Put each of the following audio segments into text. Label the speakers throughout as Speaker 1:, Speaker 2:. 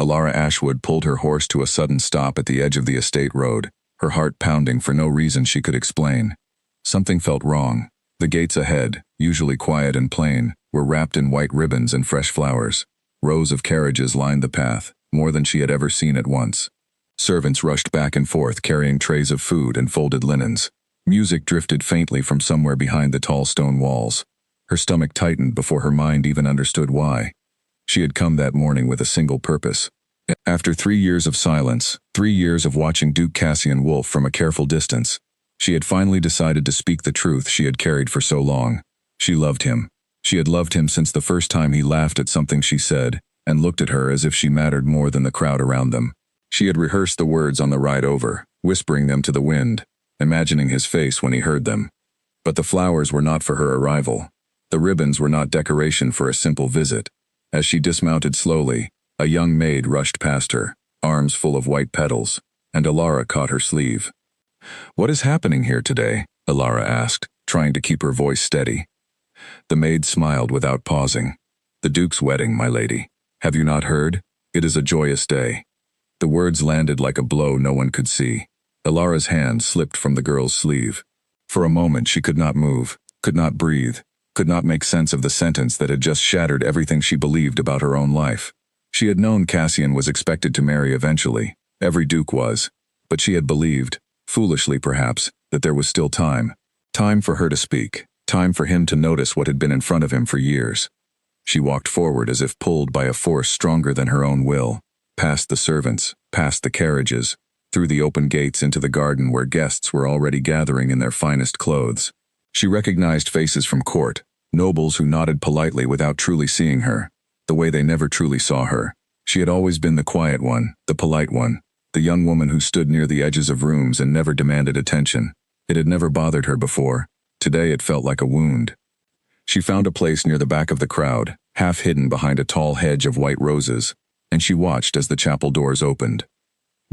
Speaker 1: Alara Ashwood pulled her horse to a sudden stop at the edge of the estate road, her heart pounding for no reason she could explain. Something felt wrong. The gates ahead, usually quiet and plain, were wrapped in white ribbons and fresh flowers. Rows of carriages lined the path, more than she had ever seen at once. Servants rushed back and forth carrying trays of food and folded linens. Music drifted faintly from somewhere behind the tall stone walls. Her stomach tightened before her mind even understood why. She had come that morning with a single purpose. After 3 years of silence, 3 years of watching Duke Cassian Wolf from a careful distance, she had finally decided to speak the truth she had carried for so long. She loved him. She had loved him since the first time he laughed at something she said, and looked at her as if she mattered more than the crowd around them. She had rehearsed the words on the ride over, whispering them to the wind, imagining his face when he heard them. But the flowers were not for her arrival. The ribbons were not decoration for a simple visit. As she dismounted slowly, a young maid rushed past her, arms full of white petals, and Alara caught her sleeve. "What is happening here today?" Alara asked, trying to keep her voice steady. The maid smiled without pausing. "The Duke's wedding, my lady. Have you not heard? It is a joyous day." The words landed like a blow no one could see. Alara's hand slipped from the girl's sleeve. For a moment she could not move, could not breathe, could not make sense of the sentence that had just shattered everything she believed about her own life. She had known Cassian was expected to marry eventually. Every duke was. But she had believed, foolishly perhaps, that there was still time. Time for her to speak. Time for him to notice what had been in front of him for years. She walked forward as if pulled by a force stronger than her own will, past the servants, past the carriages, through the open gates into the garden where guests were already gathering in their finest clothes. She recognized faces from court, nobles who nodded politely without truly seeing her, the way they never truly saw her. She had always been the quiet one, the polite one, the young woman who stood near the edges of rooms and never demanded attention. It had never bothered her before. Today it felt like a wound. She found a place near the back of the crowd, half hidden behind a tall hedge of white roses, and she watched as the chapel doors opened.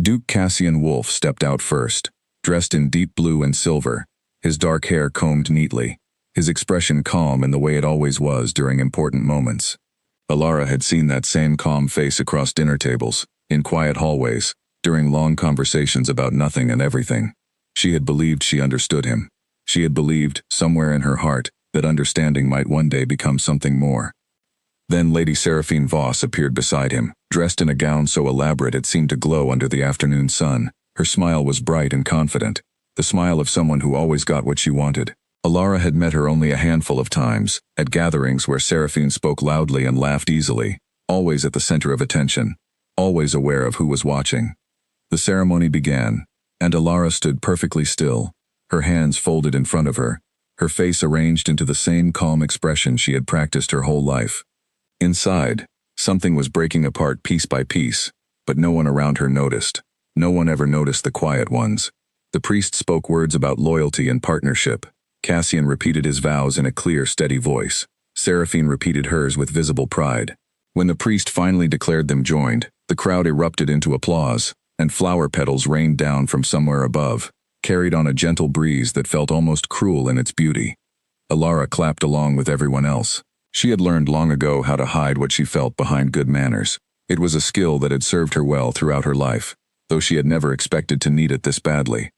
Speaker 1: Duke Cassian Wolf stepped out first, dressed in deep blue and silver, his dark hair combed neatly, his expression calm in the way it always was during important moments. Alara had seen that same calm face across dinner tables, in quiet hallways, during long conversations about nothing and everything. She had believed she understood him. She had believed, somewhere in her heart, that understanding might one day become something more. Then Lady Seraphine Voss appeared beside him, dressed in a gown so elaborate it seemed to glow under the afternoon sun. Her smile was bright and confident, the smile of someone who always got what she wanted. Alara had met her only a handful of times, at gatherings where Seraphine spoke loudly and laughed easily, always at the center of attention, always aware of who was watching. The ceremony began, and Alara stood perfectly still, her hands folded in front of her, her face arranged into the same calm expression she had practiced her whole life. Inside, something was breaking apart piece by piece, but no one around her noticed. No one ever noticed the quiet ones. The priest spoke words about loyalty and partnership. Cassian repeated his vows in a clear, steady voice. Seraphine repeated hers with visible pride. When the priest finally declared them joined, the crowd erupted into applause, and flower petals rained down from somewhere above, carried on a gentle breeze that felt almost cruel in its beauty. Alara clapped along with everyone else. She had learned long ago how to hide what she felt behind good manners. It was a skill that had served her well throughout her life, though she had never expected to need it this badly.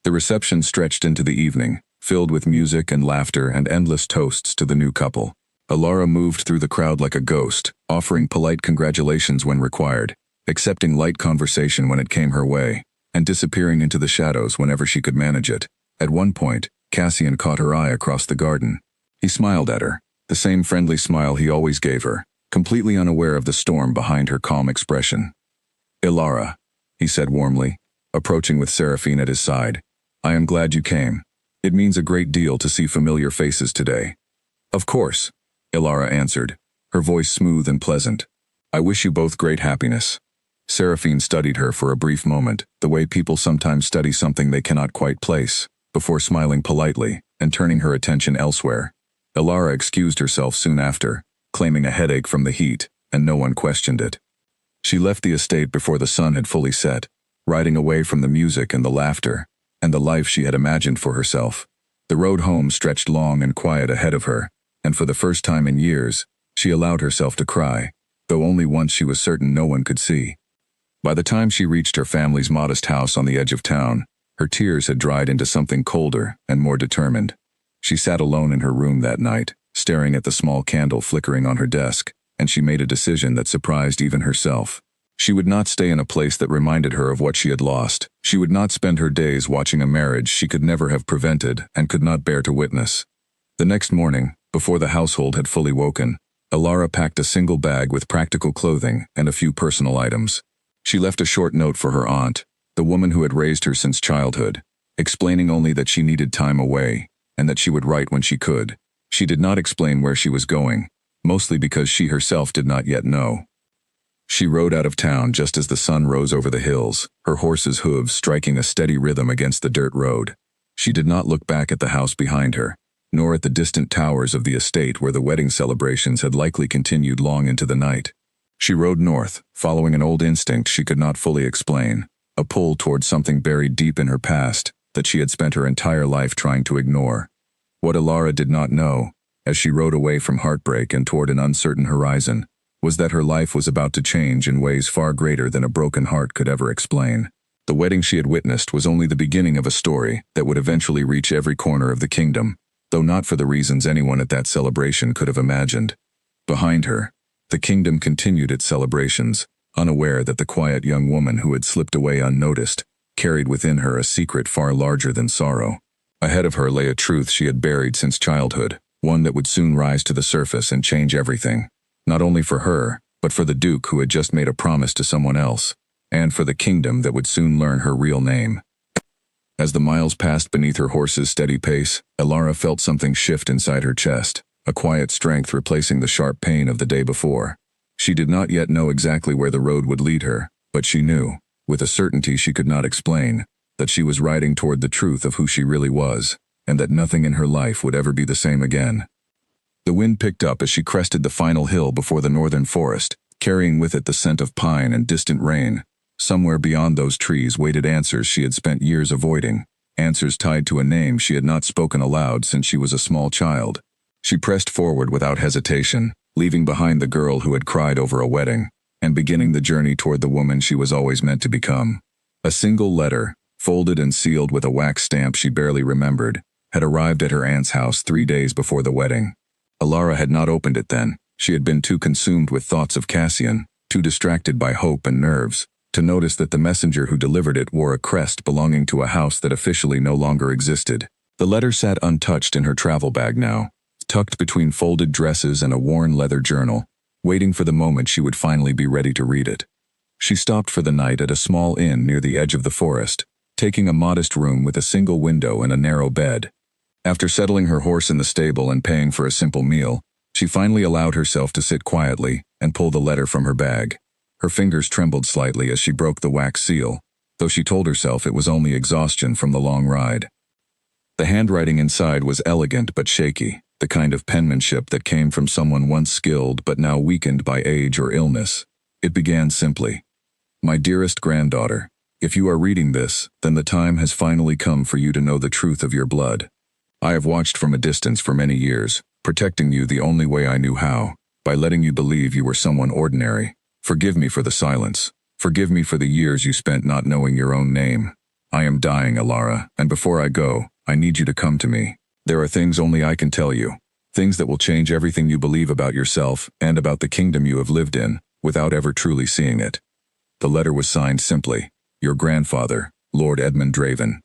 Speaker 1: The reception stretched into the evening, filled with music and laughter and endless toasts to the new couple. Alara moved through the crowd like a ghost, offering polite congratulations when required, accepting light conversation when it came her way, and disappearing into the shadows whenever she could manage it. At one point, Cassian caught her eye across the garden. He smiled at her, the same friendly smile he always gave her, completely unaware of the storm behind her calm expression. "Alara," he said warmly, approaching with Seraphine at his side, "I am glad you came. It means a great deal to see familiar faces today." "Of course," Alara answered, her voice smooth and pleasant. "I wish you both great happiness." Seraphine studied her for a brief moment, the way people sometimes study something they cannot quite place, before smiling politely and turning her attention elsewhere. Alara excused herself soon after, claiming a headache from the heat, and no one questioned it. She left the estate before the sun had fully set, riding away from the music and the laughter, and the life she had imagined for herself. The road home stretched long and quiet ahead of her, and for the first time in years, she allowed herself to cry. though only once she was certain no one could see. By the time she reached her family's modest house on the edge of town, her tears had dried into something colder and more determined. She sat alone in her room that night, staring at the small candle flickering on her desk, and she made a decision that surprised even herself. She would not stay in a place that reminded her of what she had lost. She would not spend her days watching a marriage she could never have prevented and could not bear to witness. The next morning, before the household had fully woken, Alara packed a single bag with practical clothing and a few personal items. She left a short note for her aunt, the woman who had raised her since childhood, explaining only that she needed time away, and that she would write when she could. She did not explain where she was going, mostly because she herself did not yet know. She rode out of town just as the sun rose over the hills, her horse's hooves striking a steady rhythm against the dirt road. She did not look back at the house behind her, nor at the distant towers of the estate where the wedding celebrations had likely continued long into the night. She rode north, following an old instinct she could not fully explain, a pull towards something buried deep in her past that she had spent her entire life trying to ignore. What Alara did not know, as she rode away from heartbreak and toward an uncertain horizon, was that her life was about to change in ways far greater than a broken heart could ever explain. The wedding she had witnessed was only the beginning of a story that would eventually reach every corner of the kingdom, though not for the reasons anyone at that celebration could have imagined. Behind her, the kingdom continued its celebrations, unaware that the quiet young woman who had slipped away unnoticed carried within her a secret far larger than sorrow. Ahead of her lay a truth she had buried since childhood, one that would soon rise to the surface and change everything. Not only for her, but for the Duke who had just made a promise to someone else, and for the kingdom that would soon learn her real name. As the miles passed beneath her horse's steady pace, Alara felt something shift inside her chest, a quiet strength replacing the sharp pain of the day before. She did not yet know exactly where the road would lead her, but she knew, with a certainty she could not explain, that she was riding toward the truth of who she really was, and that nothing in her life would ever be the same again. The wind picked up as she crested the final hill before the northern forest, carrying with it the scent of pine and distant rain. Somewhere beyond those trees waited answers she had spent years avoiding, answers tied to a name she had not spoken aloud since she was a small child. She pressed forward without hesitation, leaving behind the girl who had cried over a wedding, and beginning the journey toward the woman she was always meant to become. A single letter, folded and sealed with a wax stamp she barely remembered, had arrived at her aunt's house 3 days before the wedding. Alara had not opened it then. She had been too consumed with thoughts of Cassian, too distracted by hope and nerves, to notice that the messenger who delivered it wore a crest belonging to a house that officially no longer existed. The letter sat untouched in her travel bag now, tucked between folded dresses and a worn leather journal, waiting for the moment she would finally be ready to read it. She stopped for the night at a small inn near the edge of the forest, taking a modest room with a single window and a narrow bed. After settling her horse in the stable and paying for a simple meal, she finally allowed herself to sit quietly and pull the letter from her bag. Her fingers trembled slightly as she broke the wax seal, though she told herself it was only exhaustion from the long ride. The handwriting inside was elegant but shaky, the kind of penmanship that came from someone once skilled but now weakened by age or illness. It began simply, "My dearest granddaughter, if you are reading this, then the time has finally come for you to know the truth of your blood. I have watched from a distance for many years, protecting you the only way I knew how, by letting you believe you were someone ordinary. Forgive me for the silence. Forgive me for the years you spent not knowing your own name. I am dying, Alara, and before I go, I need you to come to me. There are things only I can tell you, things that will change everything you believe about yourself and about the kingdom you have lived in, without ever truly seeing it." The letter was signed simply, "Your grandfather, Lord Edmund Draven."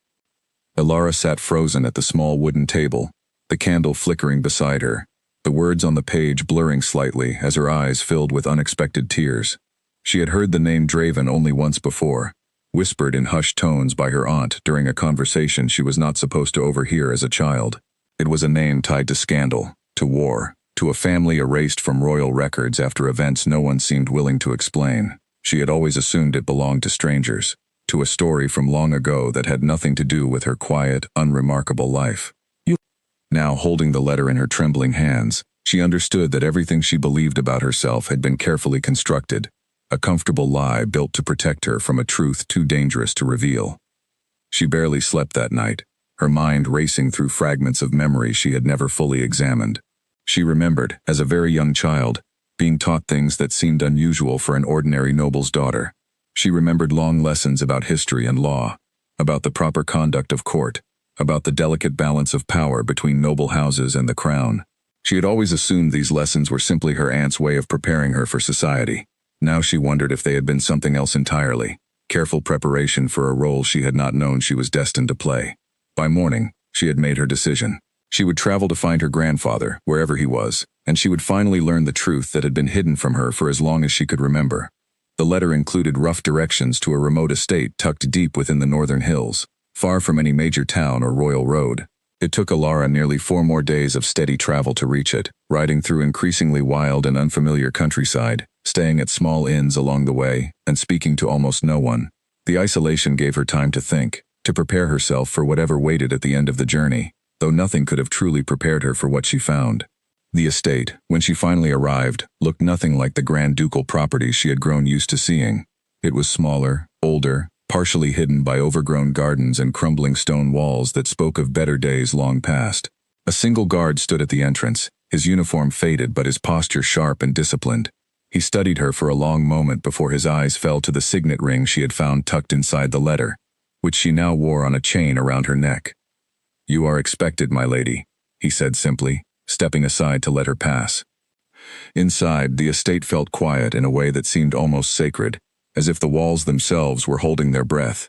Speaker 1: Alara sat frozen at the small wooden table, the candle flickering beside her, the words on the page blurring slightly as her eyes filled with unexpected tears. She had heard the name Draven only once before, whispered in hushed tones by her aunt during a conversation she was not supposed to overhear as a child. It was a name tied to scandal, to war, to a family erased from royal records after events no one seemed willing to explain. She had always assumed it belonged to strangers, to a story from long ago that had nothing to do with her quiet, unremarkable life. Now, holding the letter in her trembling hands, she understood that everything she believed about herself had been carefully constructed, a comfortable lie built to protect her from a truth too dangerous to reveal. She barely slept that night, her mind racing through fragments of memory she had never fully examined. She remembered, as a very young child, being taught things that seemed unusual for an ordinary noble's daughter. She remembered long lessons about history and law, about the proper conduct of court, about the delicate balance of power between noble houses and the crown. She had always assumed these lessons were simply her aunt's way of preparing her for society. Now she wondered if they had been something else entirely, careful preparation for a role she had not known she was destined to play. By morning, she had made her decision. She would travel to find her grandfather, wherever he was, and she would finally learn the truth that had been hidden from her for as long as she could remember. The letter included rough directions to a remote estate tucked deep within the northern hills, far from any major town or royal road. It took Alara nearly 4 more days of steady travel to reach it, riding through increasingly wild and unfamiliar countryside, staying at small inns along the way, and speaking to almost no one. The isolation gave her time to think, to prepare herself for whatever waited at the end of the journey, though nothing could have truly prepared her for what she found. The estate, when she finally arrived, looked nothing like the grand ducal properties she had grown used to seeing. It was smaller, older, partially hidden by overgrown gardens and crumbling stone walls that spoke of better days long past. A single guard stood at the entrance, his uniform faded but his posture sharp and disciplined. He studied her for a long moment before his eyes fell to the signet ring she had found tucked inside the letter, which she now wore on a chain around her neck. "You are expected, my lady," he said simply, stepping aside to let her pass. Inside, the estate felt quiet in a way that seemed almost sacred, as if the walls themselves were holding their breath.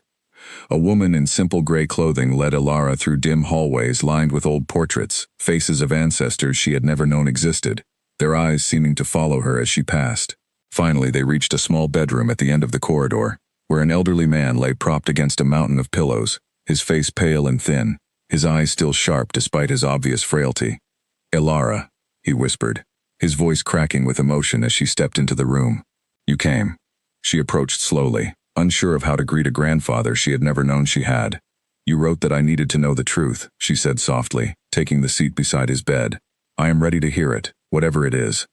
Speaker 1: A woman in simple gray clothing led Alara through dim hallways lined with old portraits, faces of ancestors she had never known existed, their eyes seeming to follow her as she passed. Finally, they reached a small bedroom at the end of the corridor, where an elderly man lay propped against a mountain of pillows, his face pale and thin, his eyes still sharp despite his obvious frailty. "Alara," he whispered, his voice cracking with emotion as she stepped into the room. "You came." She approached slowly, unsure of how to greet a grandfather she had never known she had. "You wrote that I needed to know the truth," she said softly, taking the seat beside his bed. "I am ready to hear it, whatever it is."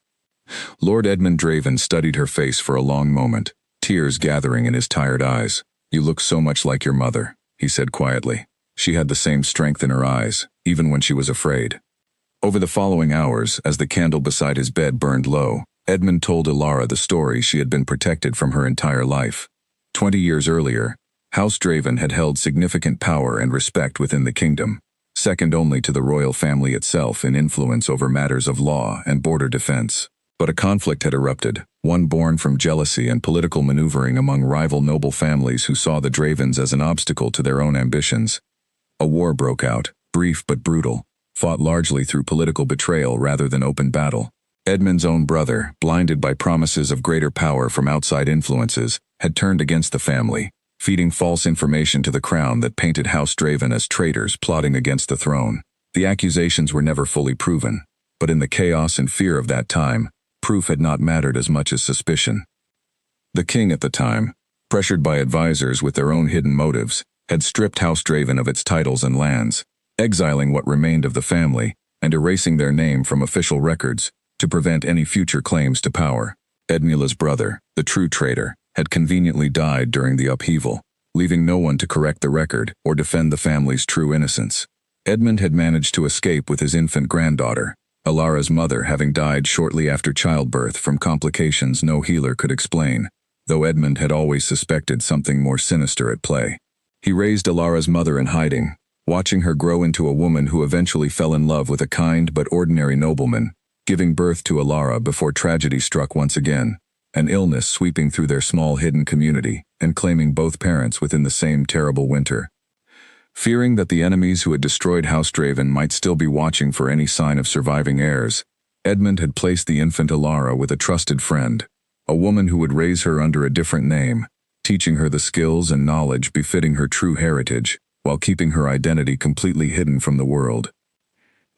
Speaker 1: Lord Edmund Draven studied her face for a long moment, tears gathering in his tired eyes. "You look so much like your mother," he said quietly. She had the same strength in her eyes, even when she was afraid. Over the following hours, as the candle beside his bed burned low, Edmund told Alara the story she had been protected from her entire life. 20 years earlier, House Draven had held significant power and respect within the kingdom, second only to the royal family itself in influence over matters of law and border defense. But a conflict had erupted, one born from jealousy and political maneuvering among rival noble families who saw the Dravens as an obstacle to their own ambitions. A war broke out, brief but brutal, fought largely through political betrayal rather than open battle. Edmund's own brother, blinded by promises of greater power from outside influences, had turned against the family, feeding false information to the crown that painted House Draven as traitors plotting against the throne. The accusations were never fully proven, but in the chaos and fear of that time, proof had not mattered as much as suspicion. The king at the time, pressured by advisors with their own hidden motives, had stripped House Draven of its titles and lands, exiling what remained of the family and erasing their name from official records to prevent any future claims to power. Edmula's brother, the true traitor, had conveniently died during the upheaval, leaving no one to correct the record or defend the family's true innocence. Edmund had managed to escape with his infant granddaughter, Alara's mother having died shortly after childbirth from complications no healer could explain, though Edmund had always suspected something more sinister at play. He raised Alara's mother in hiding, watching her grow into a woman who eventually fell in love with a kind but ordinary nobleman, giving birth to Alara before tragedy struck once again, an illness sweeping through their small hidden community and claiming both parents within the same terrible winter. Fearing that the enemies who had destroyed House Draven might still be watching for any sign of surviving heirs, Edmund had placed the infant Alara with a trusted friend, a woman who would raise her under a different name, teaching her the skills and knowledge befitting her true heritage, while keeping her identity completely hidden from the world.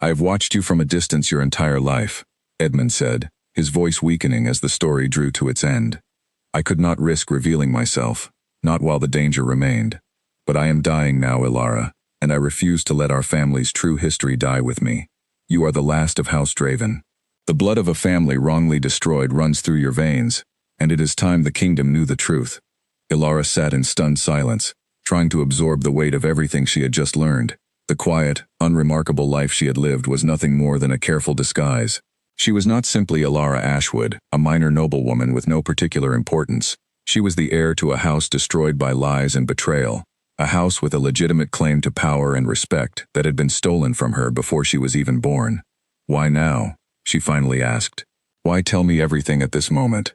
Speaker 1: "I have watched you from a distance your entire life," Edmund said, his voice weakening as the story drew to its end. "I could not risk revealing myself, not while the danger remained. But I am dying now, Alara, and I refuse to let our family's true history die with me. You are the last of House Draven. The blood of a family wrongly destroyed runs through your veins, and it is time the kingdom knew the truth." Alara sat in stunned silence, trying to absorb the weight of everything she had just learned. The quiet, unremarkable life she had lived was nothing more than a careful disguise, She was not simply Alara Ashwood, a minor noblewoman with no particular importance. She was the heir to a house destroyed by lies and betrayal, a house with a legitimate claim to power and respect that had been stolen from her before she was even born. "Why now?" she finally asked. "Why tell me everything at this moment?"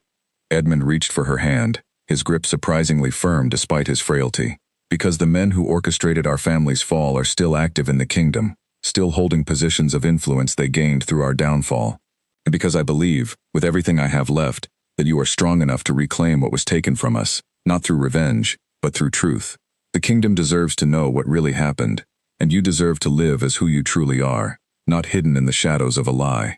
Speaker 1: Edmund reached for her hand, his grip surprisingly firm despite his frailty. "Because the men who orchestrated our family's fall are still active in the kingdom, still holding positions of influence they gained through our downfall. And because I believe, with everything I have left, that you are strong enough to reclaim what was taken from us, not through revenge, but through truth. The kingdom deserves to know what really happened, and you deserve to live as who you truly are, not hidden in the shadows of a lie."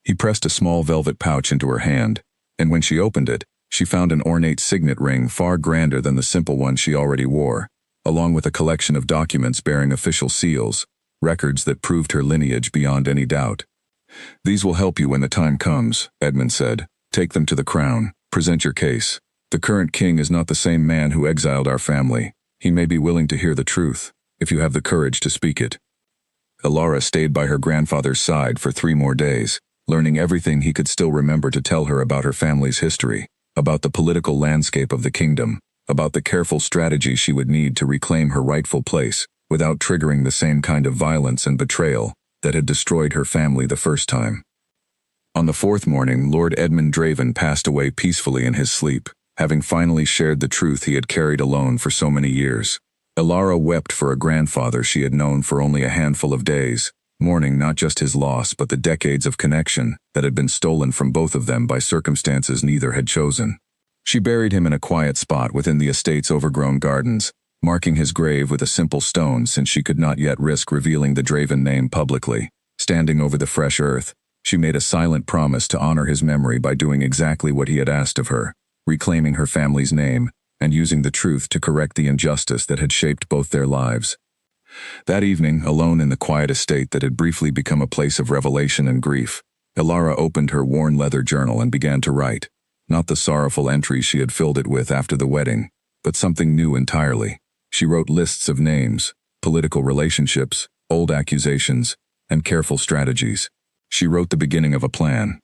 Speaker 1: He pressed a small velvet pouch into her hand, and when she opened it, she found an ornate signet ring far grander than the simple one she already wore, along with a collection of documents bearing official seals, records that proved her lineage beyond any doubt. "These will help you when the time comes," Edmund said. "Take them to the crown, present your case. The current king is not the same man who exiled our family. He may be willing to hear the truth, if you have the courage to speak it." Alara stayed by her grandfather's side for 3 more days, learning everything he could still remember to tell her about her family's history, about the political landscape of the kingdom, about the careful strategy she would need to reclaim her rightful place, without triggering the same kind of violence and betrayal that had destroyed her family the first time. On the 4th morning, Lord Edmund Draven passed away peacefully in his sleep, having finally shared the truth he had carried alone for so many years. Alara wept for a grandfather she had known for only a handful of days, mourning not just his loss but the decades of connection that had been stolen from both of them by circumstances neither had chosen. She buried him in a quiet spot within the estate's overgrown gardens, marking his grave with a simple stone since she could not yet risk revealing the Draven name publicly. Standing over the fresh earth, she made a silent promise to honor his memory by doing exactly what he had asked of her, reclaiming her family's name and using the truth to correct the injustice that had shaped both their lives. That evening, alone in the quiet estate that had briefly become a place of revelation and grief, Alara opened her worn leather journal and began to write, not the sorrowful entries she had filled it with after the wedding, but something new entirely. She wrote lists of names, political relationships, old accusations, and careful strategies. She wrote the beginning of a plan.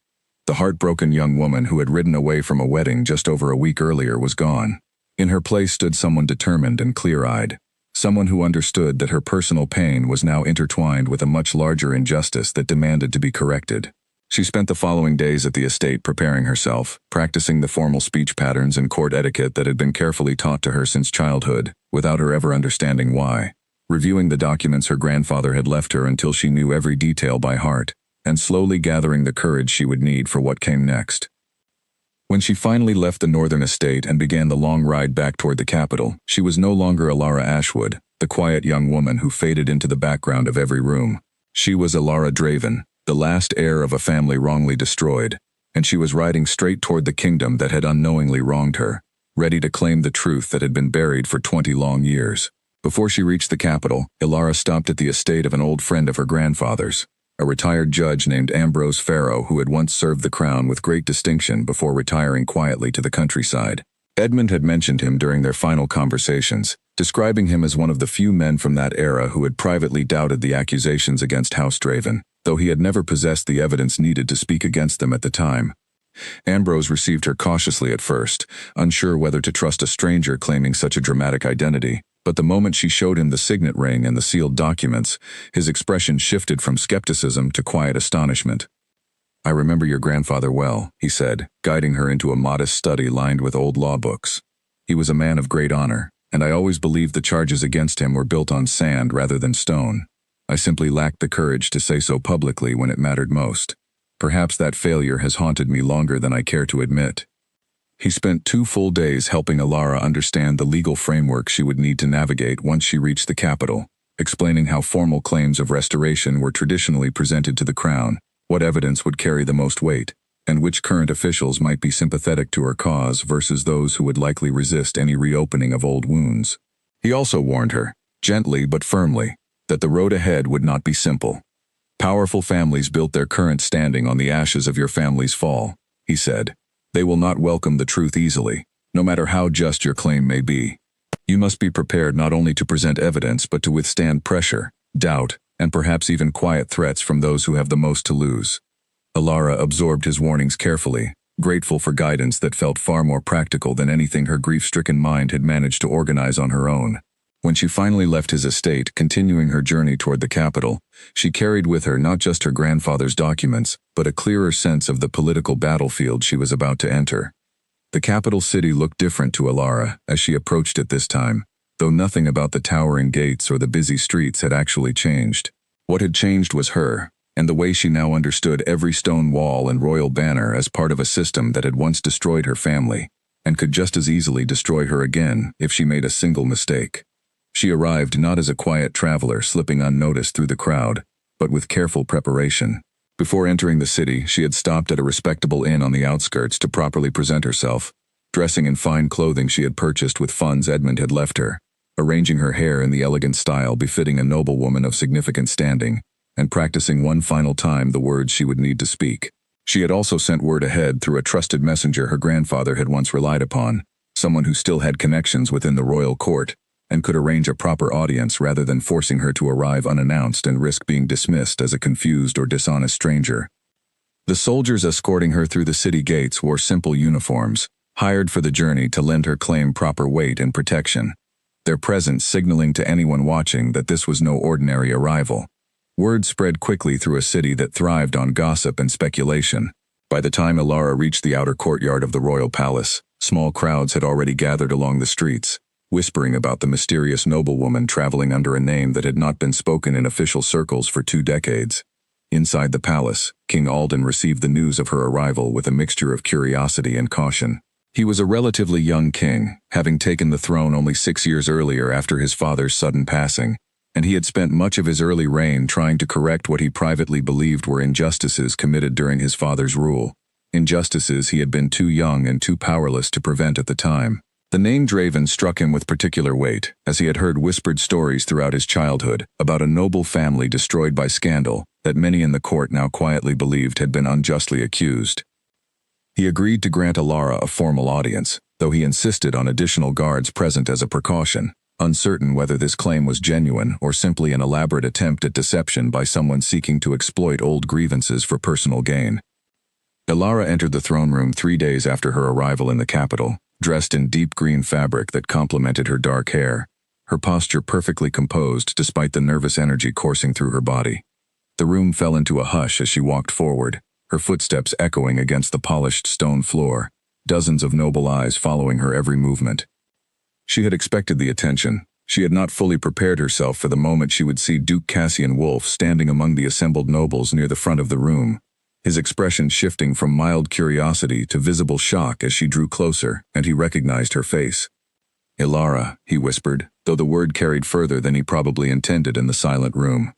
Speaker 1: The heartbroken young woman who had ridden away from a wedding just over a week earlier was gone. In her place stood someone determined and clear-eyed, someone who understood that her personal pain was now intertwined with a much larger injustice that demanded to be corrected. She spent the following days at the estate preparing herself, practicing the formal speech patterns and court etiquette that had been carefully taught to her since childhood, without her ever understanding why, reviewing the documents her grandfather had left her until she knew every detail by heart, and slowly gathering the courage she would need for what came next. When she finally left the northern estate and began the long ride back toward the capital, she was no longer Alara Ashwood, the quiet young woman who faded into the background of every room. She was Alara Draven, the last heir of a family wrongly destroyed, and she was riding straight toward the kingdom that had unknowingly wronged her, ready to claim the truth that had been buried for 20 long years. Before she reached the capital, Alara stopped at the estate of an old friend of her grandfather's, a retired judge named Ambrose Farrow who had once served the crown with great distinction before retiring quietly to the countryside. Edmund had mentioned him during their final conversations, describing him as one of the few men from that era who had privately doubted the accusations against House Draven, though he had never possessed the evidence needed to speak against them at the time. Ambrose received her cautiously at first, unsure whether to trust a stranger claiming such a dramatic identity, but the moment she showed him the signet ring and the sealed documents, his expression shifted from skepticism to quiet astonishment. "I remember your grandfather well," he said, guiding her into a modest study lined with old law books. "He was a man of great honor, and I always believed the charges against him were built on sand rather than stone. I simply lacked the courage to say so publicly when it mattered most. Perhaps that failure has haunted me longer than I care to admit." He spent 2 full days helping Alara understand the legal framework she would need to navigate once she reached the capital, explaining how formal claims of restoration were traditionally presented to the crown, what evidence would carry the most weight, and which current officials might be sympathetic to her cause versus those who would likely resist any reopening of old wounds. He also warned her, gently but firmly, that the road ahead would not be simple. "Powerful families built their current standing on the ashes of your family's fall," he said. "They will not welcome the truth easily, no matter how just your claim may be. You must be prepared not only to present evidence but to withstand pressure, doubt, and perhaps even quiet threats from those who have the most to lose." Alara absorbed his warnings carefully, grateful for guidance that felt far more practical than anything her grief-stricken mind had managed to organize on her own. When she finally left his estate, continuing her journey toward the capital, she carried with her not just her grandfather's documents, but a clearer sense of the political battlefield she was about to enter. The capital city looked different to Alara as she approached it this time, though nothing about the towering gates or the busy streets had actually changed. What had changed was her, and the way she now understood every stone wall and royal banner as part of a system that had once destroyed her family, and could just as easily destroy her again if she made a single mistake. She arrived not as a quiet traveler slipping unnoticed through the crowd, but with careful preparation. Before entering the city, she had stopped at a respectable inn on the outskirts to properly present herself, dressing in fine clothing she had purchased with funds Edmund had left her, arranging her hair in the elegant style befitting a noblewoman of significant standing, and practicing one final time the words she would need to speak. She had also sent word ahead through a trusted messenger her grandfather had once relied upon, someone who still had connections within the royal court, and could arrange a proper audience rather than forcing her to arrive unannounced and risk being dismissed as a confused or dishonest stranger. The soldiers escorting her through the city gates wore simple uniforms, hired for the journey to lend her claim proper weight and protection, their presence signaling to anyone watching that this was no ordinary arrival. Word spread quickly through a city that thrived on gossip and speculation. By the time Alara reached the outer courtyard of the royal palace, small crowds had already gathered along the streets, whispering about the mysterious noblewoman traveling under a name that had not been spoken in official circles for 2 decades. Inside the palace, King Alden received the news of her arrival with a mixture of curiosity and caution. He was a relatively young king, having taken the throne only 6 years earlier after his father's sudden passing, and he had spent much of his early reign trying to correct what he privately believed were injustices committed during his father's rule, injustices he had been too young and too powerless to prevent at the time. The name Draven struck him with particular weight, as he had heard whispered stories throughout his childhood about a noble family destroyed by scandal that many in the court now quietly believed had been unjustly accused. He agreed to grant Alara a formal audience, though he insisted on additional guards present as a precaution, uncertain whether this claim was genuine or simply an elaborate attempt at deception by someone seeking to exploit old grievances for personal gain. Alara entered the throne room 3 days after her arrival in the capital, dressed in deep green fabric that complemented her dark hair, her posture perfectly composed despite the nervous energy coursing through her body. The room fell into a hush as she walked forward, her footsteps echoing against the polished stone floor, dozens of noble eyes following her every movement. She had expected the attention. She had not fully prepared herself for the moment she would see Duke Cassian Wolf standing among the assembled nobles near the front of the room, his expression shifting from mild curiosity to visible shock as she drew closer and he recognized her face. "Alara," he whispered, though the word carried further than he probably intended in the silent room.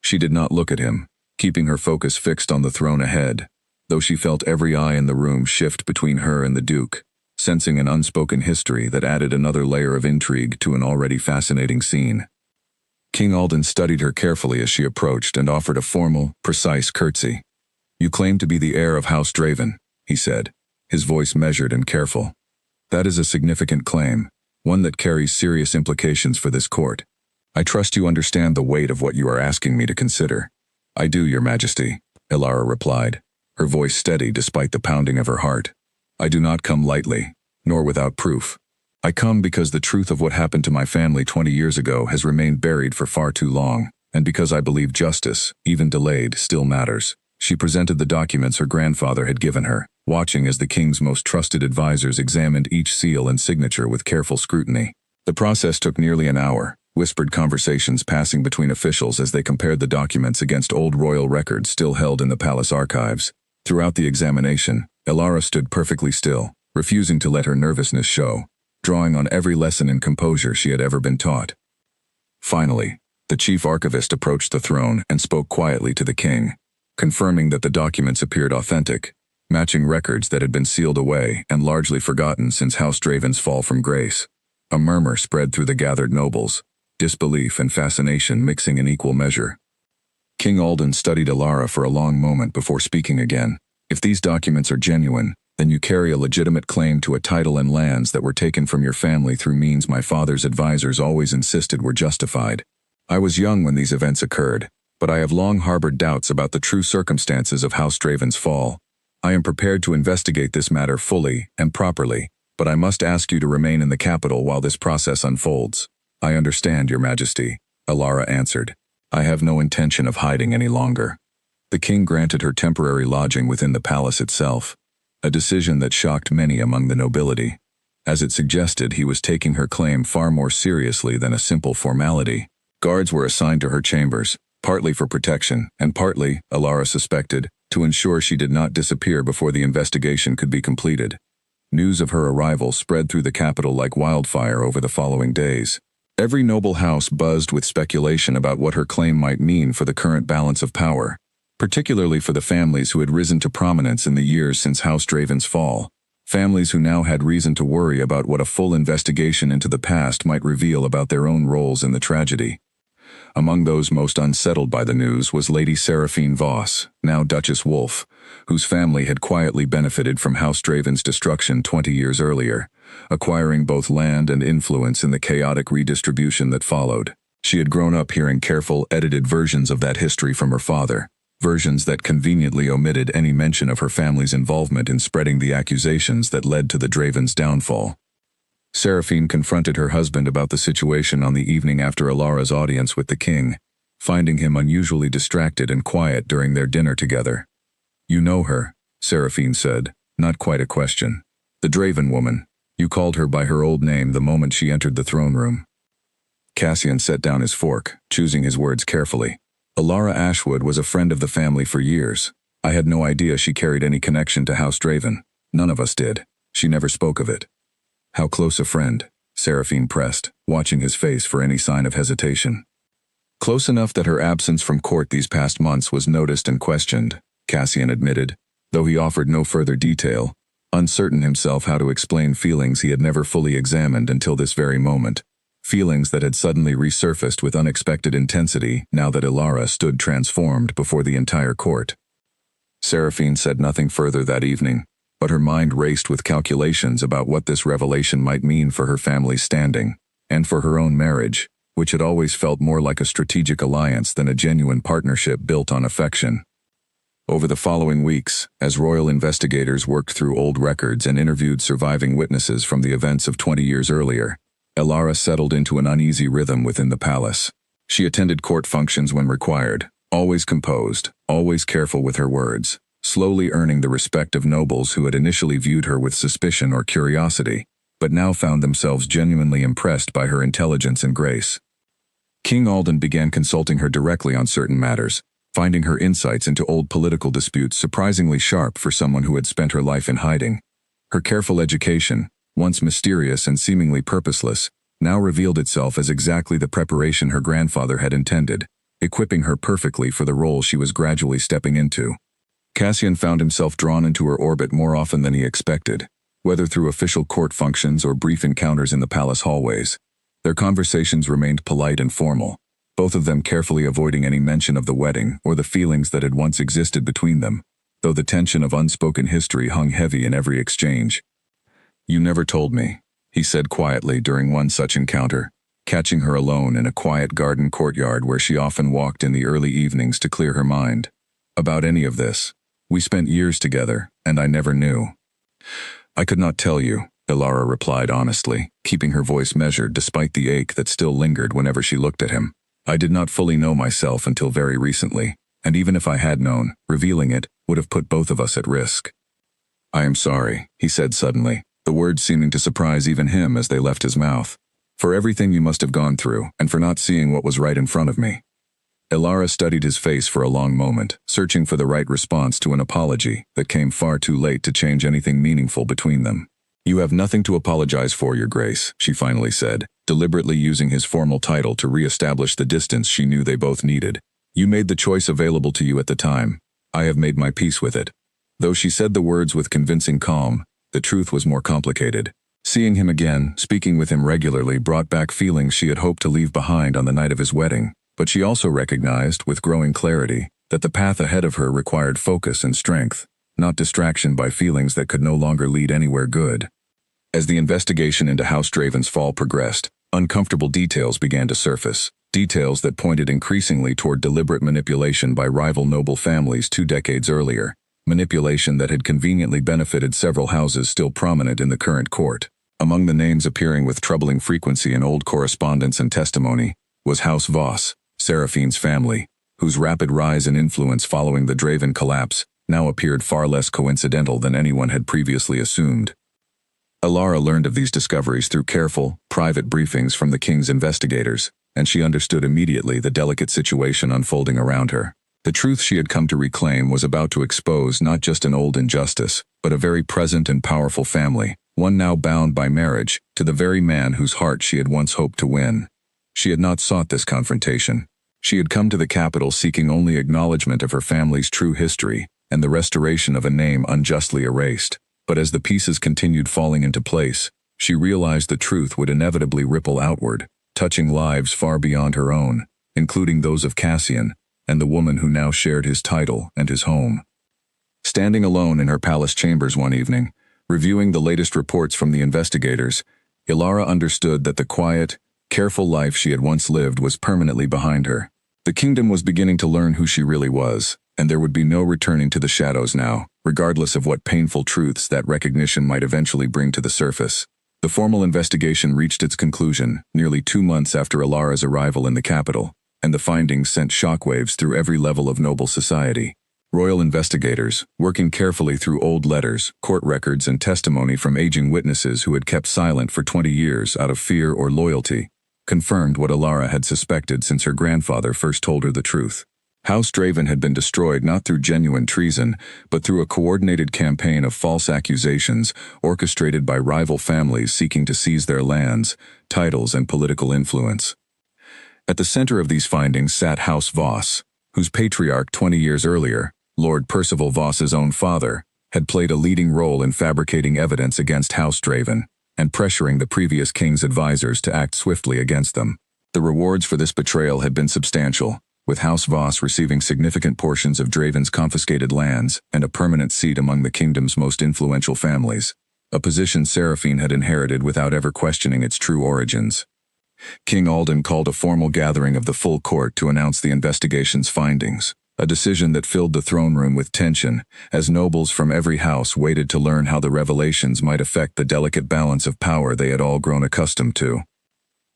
Speaker 1: She did not look at him, keeping her focus fixed on the throne ahead, though she felt every eye in the room shift between her and the Duke, sensing an unspoken history that added another layer of intrigue to an already fascinating scene. King Alden studied her carefully as she approached and offered a formal, precise curtsy. "You claim to be the heir of House Draven," he said, his voice measured and careful. "That is a significant claim, one that carries serious implications for this court. I trust you understand the weight of what you are asking me to consider." "I do, Your Majesty," Alara replied, her voice steady despite the pounding of her heart. "I do not come lightly, nor without proof. I come because the truth of what happened to my family 20 years ago has remained buried for far too long, and because I believe justice, even delayed, still matters." She presented the documents her grandfather had given her, watching as the king's most trusted advisors examined each seal and signature with careful scrutiny. The process took nearly an hour, whispered conversations passing between officials as they compared the documents against old royal records still held in the palace archives. Throughout the examination, Alara stood perfectly still, refusing to let her nervousness show, drawing on every lesson in composure she had ever been taught. Finally, the chief archivist approached the throne and spoke quietly to the king, confirming that the documents appeared authentic, matching records that had been sealed away and largely forgotten since House Draven's fall from grace. A murmur spread through the gathered nobles, disbelief and fascination mixing in equal measure. King Alden studied Alara for a long moment before speaking again. "If these documents are genuine, then you carry a legitimate claim to a title and lands that were taken from your family through means my father's advisors always insisted were justified. I was young when these events occurred, but I have long harbored doubts about the true circumstances of House Draven's fall. I am prepared to investigate this matter fully and properly, but I must ask you to remain in the capital while this process unfolds. I understand, Your Majesty, Alara answered. I have no intention of hiding any longer. The king granted her temporary lodging within the palace itself, a decision that shocked many among the nobility, as it suggested he was taking her claim far more seriously than a simple formality. Guards were assigned to her chambers, partly for protection, and partly, Alara suspected, to ensure she did not disappear before the investigation could be completed. News of her arrival spread through the capital like wildfire over the following days. Every noble house buzzed with speculation about what her claim might mean for the current balance of power, particularly for the families who had risen to prominence in the years since House Draven's fall, families who now had reason to worry about what a full investigation into the past might reveal about their own roles in the tragedy. Among those most unsettled by the news was Lady Seraphine Voss, now Duchess Wolf, whose family had quietly benefited from House Draven's destruction 20 years earlier, acquiring both land and influence in the chaotic redistribution that followed. She had grown up hearing careful, edited versions of that history from her father, versions that conveniently omitted any mention of her family's involvement in spreading the accusations that led to the Draven's downfall. Seraphine confronted her husband about the situation on the evening after Alara's audience with the king, finding him unusually distracted and quiet during their dinner together. You know her, Seraphine said, not quite a question. The Draven woman. You called her by her old name the moment she entered the throne room. Cassian set down his fork, choosing his words carefully. Alara Ashwood was a friend of the family for years. I had no idea she carried any connection to House Draven. None of us did. She never spoke of it. How close a friend? Seraphine pressed, watching his face for any sign of hesitation. Close enough that her absence from court these past months was noticed and questioned, Cassian admitted, though he offered no further detail, uncertain himself how to explain feelings he had never fully examined until this very moment, feelings that had suddenly resurfaced with unexpected intensity now that Alara stood transformed before the entire court. Seraphine said nothing further that evening, but her mind raced with calculations about what this revelation might mean for her family's standing, and for her own marriage, which had always felt more like a strategic alliance than a genuine partnership built on affection. Over the following weeks, as royal investigators worked through old records and interviewed surviving witnesses from the events of 20 years earlier, Alara settled into an uneasy rhythm within the palace. She attended court functions when required, always composed, always careful with her words, slowly earning the respect of nobles who had initially viewed her with suspicion or curiosity, but now found themselves genuinely impressed by her intelligence and grace. King Alden began consulting her directly on certain matters, finding her insights into old political disputes surprisingly sharp for someone who had spent her life in hiding. Her careful education, once mysterious and seemingly purposeless, now revealed itself as exactly the preparation her grandfather had intended, equipping her perfectly for the role she was gradually stepping into. Cassian found himself drawn into her orbit more often than he expected, whether through official court functions or brief encounters in the palace hallways. Their conversations remained polite and formal, both of them carefully avoiding any mention of the wedding or the feelings that had once existed between them, though the tension of unspoken history hung heavy in every exchange. You never told me, he said quietly during one such encounter, catching her alone in a quiet garden courtyard where she often walked in the early evenings to clear her mind. About any of this. We spent years together, and I never knew. I could not tell you, Alara replied honestly, keeping her voice measured despite the ache that still lingered whenever she looked at him. I did not fully know myself until very recently, and even if I had known, revealing it would have put both of us at risk. I am sorry, he said suddenly, the words seeming to surprise even him as they left his mouth. For everything you must have gone through, and for not seeing what was right in front of me. Alara studied his face for a long moment, searching for the right response to an apology that came far too late to change anything meaningful between them. You have nothing to apologize for, Your Grace, she finally said, deliberately using his formal title to re-establish the distance she knew they both needed. You made the choice available to you at the time. I have made my peace with it. Though she said the words with convincing calm, the truth was more complicated. Seeing him again, speaking with him regularly brought back feelings she had hoped to leave behind on the night of his wedding. But she also recognized, with growing clarity, that the path ahead of her required focus and strength, not distraction by feelings that could no longer lead anywhere good. As the investigation into House Draven's fall progressed, uncomfortable details began to surface, details that pointed increasingly toward deliberate manipulation by rival noble families 2 decades earlier, manipulation that had conveniently benefited several houses still prominent in the current court. Among the names appearing with troubling frequency in old correspondence and testimony was House Voss, Seraphine's family, whose rapid rise in influence following the Draven collapse now appeared far less coincidental than anyone had previously assumed. Alara learned of these discoveries through careful, private briefings from the king's investigators, and she understood immediately the delicate situation unfolding around her. The truth she had come to reclaim was about to expose not just an old injustice, but a very present and powerful family, one now bound by marriage to the very man whose heart she had once hoped to win. She had not sought this confrontation. She had come to the capital seeking only acknowledgement of her family's true history and the restoration of a name unjustly erased. But as the pieces continued falling into place, she realized the truth would inevitably ripple outward, touching lives far beyond her own, including those of Cassian and the woman who now shared his title and his home. Standing alone in her palace chambers one evening, reviewing the latest reports from the investigators, Alara understood that the quiet, careful life she had once lived was permanently behind her. The kingdom was beginning to learn who she really was, and there would be no returning to the shadows now, regardless of what painful truths that recognition might eventually bring to the surface. The formal investigation reached its conclusion nearly 2 months after Alara's arrival in the capital, and the findings sent shockwaves through every level of noble society. Royal investigators, working carefully through old letters, court records, and testimony from aging witnesses who had kept silent for 20 years out of fear or loyalty, confirmed what Alara had suspected since her grandfather first told her the truth. House Draven had been destroyed not through genuine treason, but through a coordinated campaign of false accusations orchestrated by rival families seeking to seize their lands, titles, and political influence. At the center of these findings sat House Voss, whose patriarch 20 years earlier, Lord Percival Voss's own father, had played a leading role in fabricating evidence against House Draven and pressuring the previous king's advisors to act swiftly against them. The rewards for this betrayal had been substantial, with House Voss receiving significant portions of Draven's confiscated lands and a permanent seat among the kingdom's most influential families, a position Seraphine had inherited without ever questioning its true origins. King Alden called a formal gathering of the full court to announce the investigation's findings, a decision that filled the throne room with tension as nobles from every house waited to learn how the revelations might affect the delicate balance of power they had all grown accustomed to.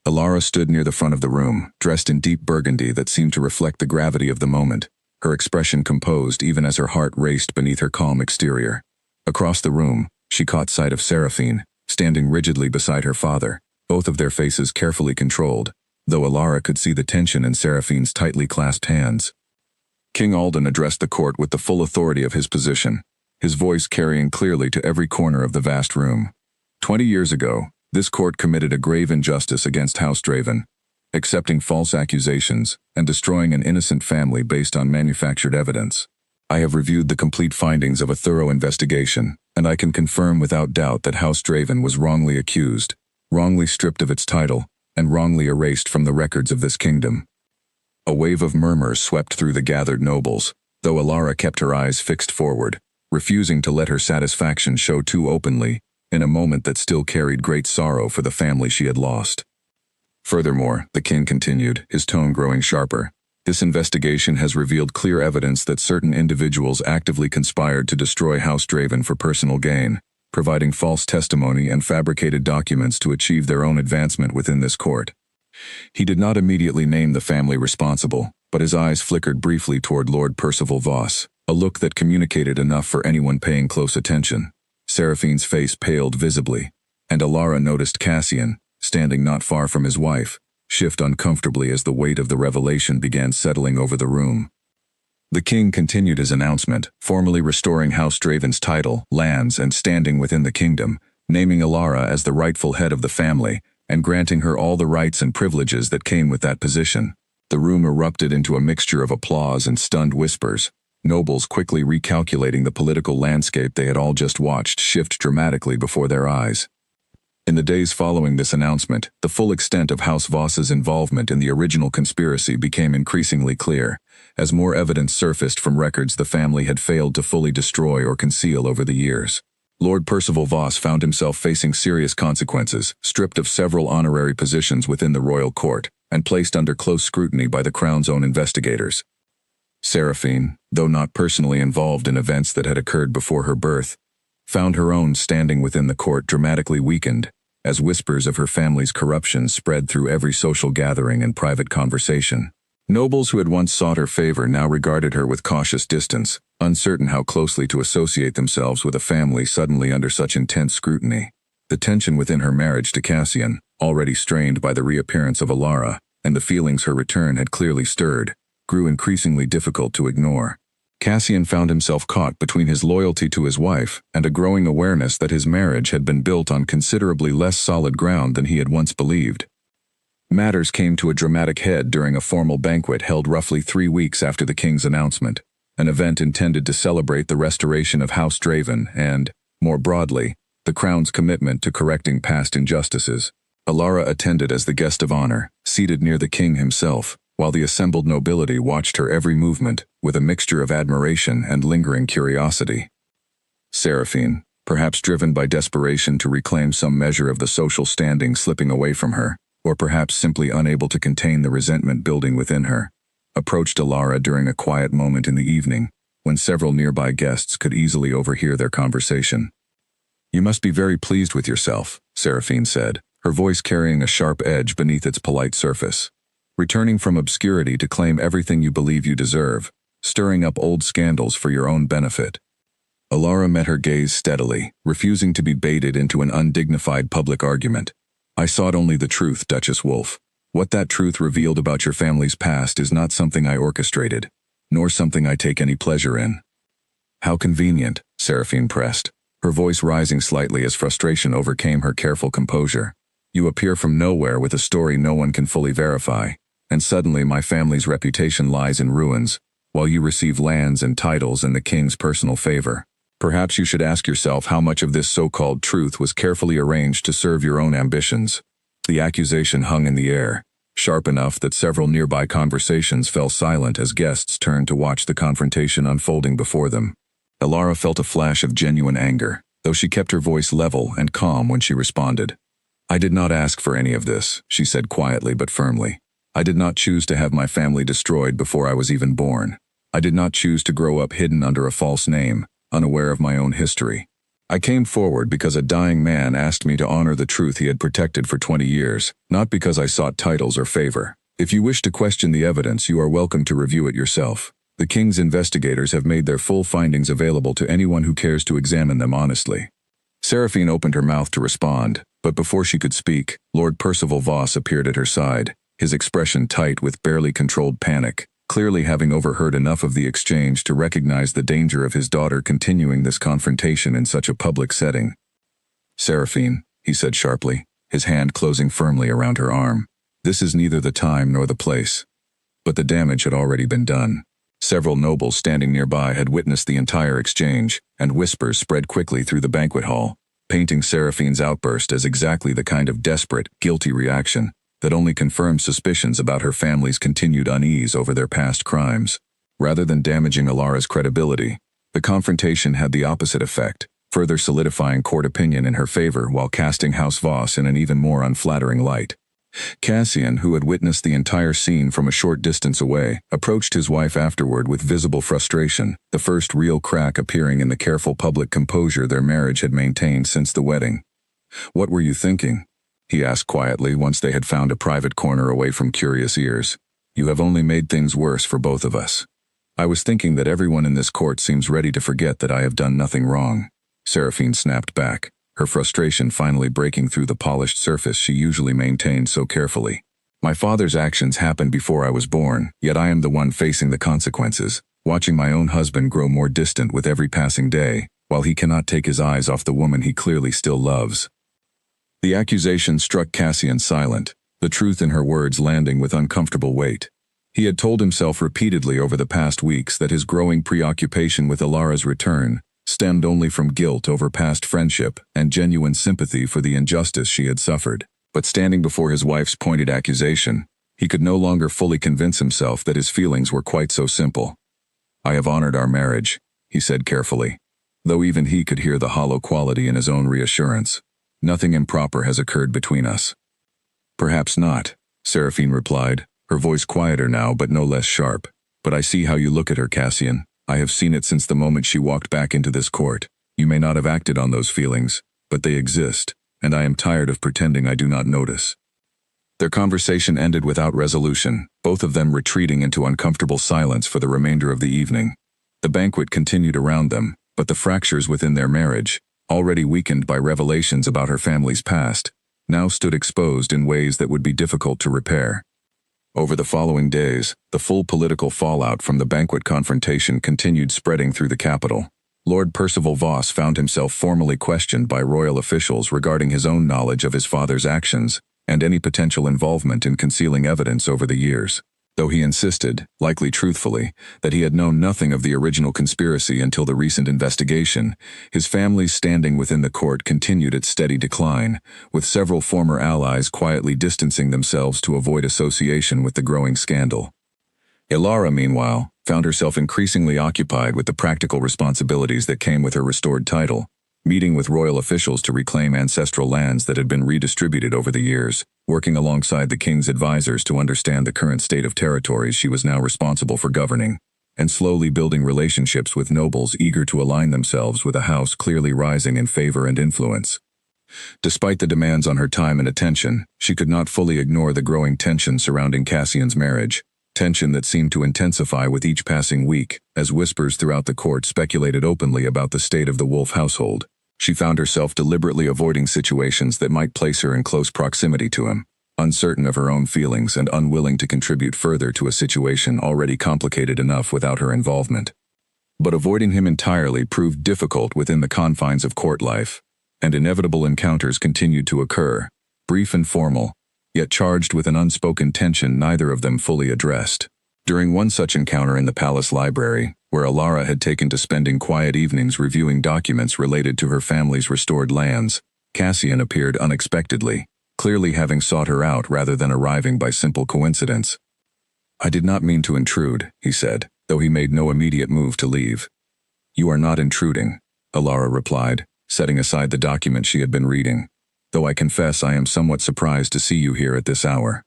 Speaker 1: Alara stood near the front of the room, dressed in deep burgundy that seemed to reflect the gravity of the moment, her expression composed even as her heart raced beneath her calm exterior. Across the room, she caught sight of Seraphine, standing rigidly beside her father, both of their faces carefully controlled, though Alara could see the tension in Seraphine's tightly clasped hands. King Alden addressed the court with the full authority of his position, his voice carrying clearly to every corner of the vast room. 20 years ago, this court committed a grave injustice against House Draven, accepting false accusations and destroying an innocent family based on manufactured evidence. I have reviewed the complete findings of a thorough investigation, and I can confirm without doubt that House Draven was wrongly accused, wrongly stripped of its title, and wrongly erased from the records of this kingdom. A wave of murmurs swept through the gathered nobles, though Alara kept her eyes fixed forward, refusing to let her satisfaction show too openly, in a moment that still carried great sorrow for the family she had lost. Furthermore, the king continued, his tone growing sharper, this investigation has revealed clear evidence that certain individuals actively conspired to destroy House Draven for personal gain, providing false testimony and fabricated documents to achieve their own advancement within this court. He did not immediately name the family responsible, but his eyes flickered briefly toward Lord Percival Voss, a look that communicated enough for anyone paying close attention. Seraphine's face paled visibly, and Alara noticed Cassian, standing not far from his wife, shift uncomfortably as the weight of the revelation began settling over the room. The king continued his announcement, formally restoring House Draven's title, lands, and standing within the kingdom, naming Alara as the rightful head of the family, and granting her all the rights and privileges that came with that position. The room erupted into a mixture of applause and stunned whispers, nobles quickly recalculating the political landscape they had all just watched shift dramatically before their eyes. In the days following this announcement, the full extent of House Voss's involvement in the original conspiracy became increasingly clear, as more evidence surfaced from records the family had failed to fully destroy or conceal over the years. Lord Percival Voss found himself facing serious consequences, stripped of several honorary positions within the royal court, and placed under close scrutiny by the Crown's own investigators. Seraphine, though not personally involved in events that had occurred before her birth, found her own standing within the court dramatically weakened, as whispers of her family's corruption spread through every social gathering and private conversation. Nobles who had once sought her favor now regarded her with cautious distance, uncertain how closely to associate themselves with a family suddenly under such intense scrutiny. The tension within her marriage to Cassian, already strained by the reappearance of Alara, and the feelings her return had clearly stirred, grew increasingly difficult to ignore. Cassian found himself caught between his loyalty to his wife and a growing awareness that his marriage had been built on considerably less solid ground than he had once believed. Matters came to a dramatic head during a formal banquet held roughly 3 weeks after the king's announcement, an event intended to celebrate the restoration of House Draven and, more broadly, the Crown's commitment to correcting past injustices. Alara attended as the guest of honor, seated near the king himself, while the assembled nobility watched her every movement with a mixture of admiration and lingering curiosity. Seraphine, perhaps driven by desperation to reclaim some measure of the social standing slipping away from her, or perhaps simply unable to contain the resentment building within her, approached Alara during a quiet moment in the evening, when several nearby guests could easily overhear their conversation. "You must be very pleased with yourself," Seraphine said, her voice carrying a sharp edge beneath its polite surface. "Returning from obscurity to claim everything you believe you deserve, stirring up old scandals for your own benefit." Alara met her gaze steadily, refusing to be baited into an undignified public argument. "I sought only the truth, Duchess Wolf. What that truth revealed about your family's past is not something I orchestrated, nor something I take any pleasure in." "How convenient," Seraphine pressed, her voice rising slightly as frustration overcame her careful composure. "You appear from nowhere with a story no one can fully verify, and suddenly my family's reputation lies in ruins, while you receive lands and titles and the king's personal favor. Perhaps you should ask yourself how much of this so-called truth was carefully arranged to serve your own ambitions." The accusation hung in the air, sharp enough that several nearby conversations fell silent as guests turned to watch the confrontation unfolding before them. Alara felt a flash of genuine anger, though she kept her voice level and calm when she responded. "I did not ask for any of this," she said quietly but firmly. "I did not choose to have my family destroyed before I was even born. I did not choose to grow up hidden under a false name, unaware of my own history. I came forward because a dying man asked me to honor the truth he had protected for 20 years, not because I sought titles or favor. If you wish to question the evidence, you are welcome to review it yourself. The king's investigators have made their full findings available to anyone who cares to examine them honestly." Seraphine opened her mouth to respond, but before she could speak, Lord Percival Voss appeared at her side, his expression tight with barely controlled panic, clearly having overheard enough of the exchange to recognize the danger of his daughter continuing this confrontation in such a public setting. "Seraphine," he said sharply, his hand closing firmly around her arm, "this is neither the time nor the place." But the damage had already been done. Several nobles standing nearby had witnessed the entire exchange, and whispers spread quickly through the banquet hall, painting Seraphine's outburst as exactly the kind of desperate, guilty reaction that only confirmed suspicions about her family's continued unease over their past crimes. Rather than damaging Alara's credibility, the confrontation had the opposite effect, further solidifying court opinion in her favor while casting House Voss in an even more unflattering light. Cassian, who had witnessed the entire scene from a short distance away, approached his wife afterward with visible frustration, the first real crack appearing in the careful public composure their marriage had maintained since the wedding. "What were you thinking?" he asked quietly once they had found a private corner away from curious ears. "You have only made things worse for both of us." "I was thinking that everyone in this court seems ready to forget that I have done nothing wrong," Seraphine snapped back, her frustration finally breaking through the polished surface she usually maintained so carefully. "My father's actions happened before I was born, yet I am the one facing the consequences, watching my own husband grow more distant with every passing day, while he cannot take his eyes off the woman he clearly still loves." The accusation struck Cassian silent, the truth in her words landing with uncomfortable weight. He had told himself repeatedly over the past weeks that his growing preoccupation with Alara's return stemmed only from guilt over past friendship and genuine sympathy for the injustice she had suffered. But standing before his wife's pointed accusation, he could no longer fully convince himself that his feelings were quite so simple. "I have honored our marriage," he said carefully, though even he could hear the hollow quality in his own reassurance. "Nothing improper has occurred between us." "Perhaps not," Seraphine replied, her voice quieter now but no less sharp. But I see how you look at her, Cassian. I have seen it since the moment she walked back into this court. You may not have acted on those feelings, but they exist, and I am tired of pretending I do not notice. Their conversation ended without resolution, both of them retreating into uncomfortable silence for the remainder of the evening. The banquet continued around them, but the fractures within their marriage, already weakened by revelations about her family's past, now stood exposed in ways that would be difficult to repair. Over the following days, the full political fallout from the banquet confrontation continued spreading through the capital. Lord Percival Voss found himself formally questioned by royal officials regarding his own knowledge of his father's actions and any potential involvement in concealing evidence over the years. Though he insisted, likely truthfully, that he had known nothing of the original conspiracy until the recent investigation, his family's standing within the court continued its steady decline, with several former allies quietly distancing themselves to avoid association with the growing scandal. Elara, meanwhile, found herself increasingly occupied with the practical responsibilities that came with her restored title, meeting with royal officials to reclaim ancestral lands that had been redistributed over the years, working alongside the king's advisors to understand the current state of territories she was now responsible for governing, and slowly building relationships with nobles eager to align themselves with a house clearly rising in favor and influence. Despite the demands on her time and attention, she could not fully ignore the growing tension surrounding Cassian's marriage, tension that seemed to intensify with each passing week, as whispers throughout the court speculated openly about the state of the Wolf household. She found herself deliberately avoiding situations that might place her in close proximity to him, uncertain of her own feelings and unwilling to contribute further to a situation already complicated enough without her involvement. But avoiding him entirely proved difficult within the confines of court life, and inevitable encounters continued to occur, brief and formal, yet charged with an unspoken tension neither of them fully addressed. During one such encounter in the palace library, where Elara had taken to spending quiet evenings reviewing documents related to her family's restored lands, Cassian appeared unexpectedly, clearly having sought her out rather than arriving by simple coincidence. "I did not mean to intrude," he said, though he made no immediate move to leave. "You are not intruding," Elara replied, setting aside the document she had been reading. "Though I confess I am somewhat surprised to see you here at this hour."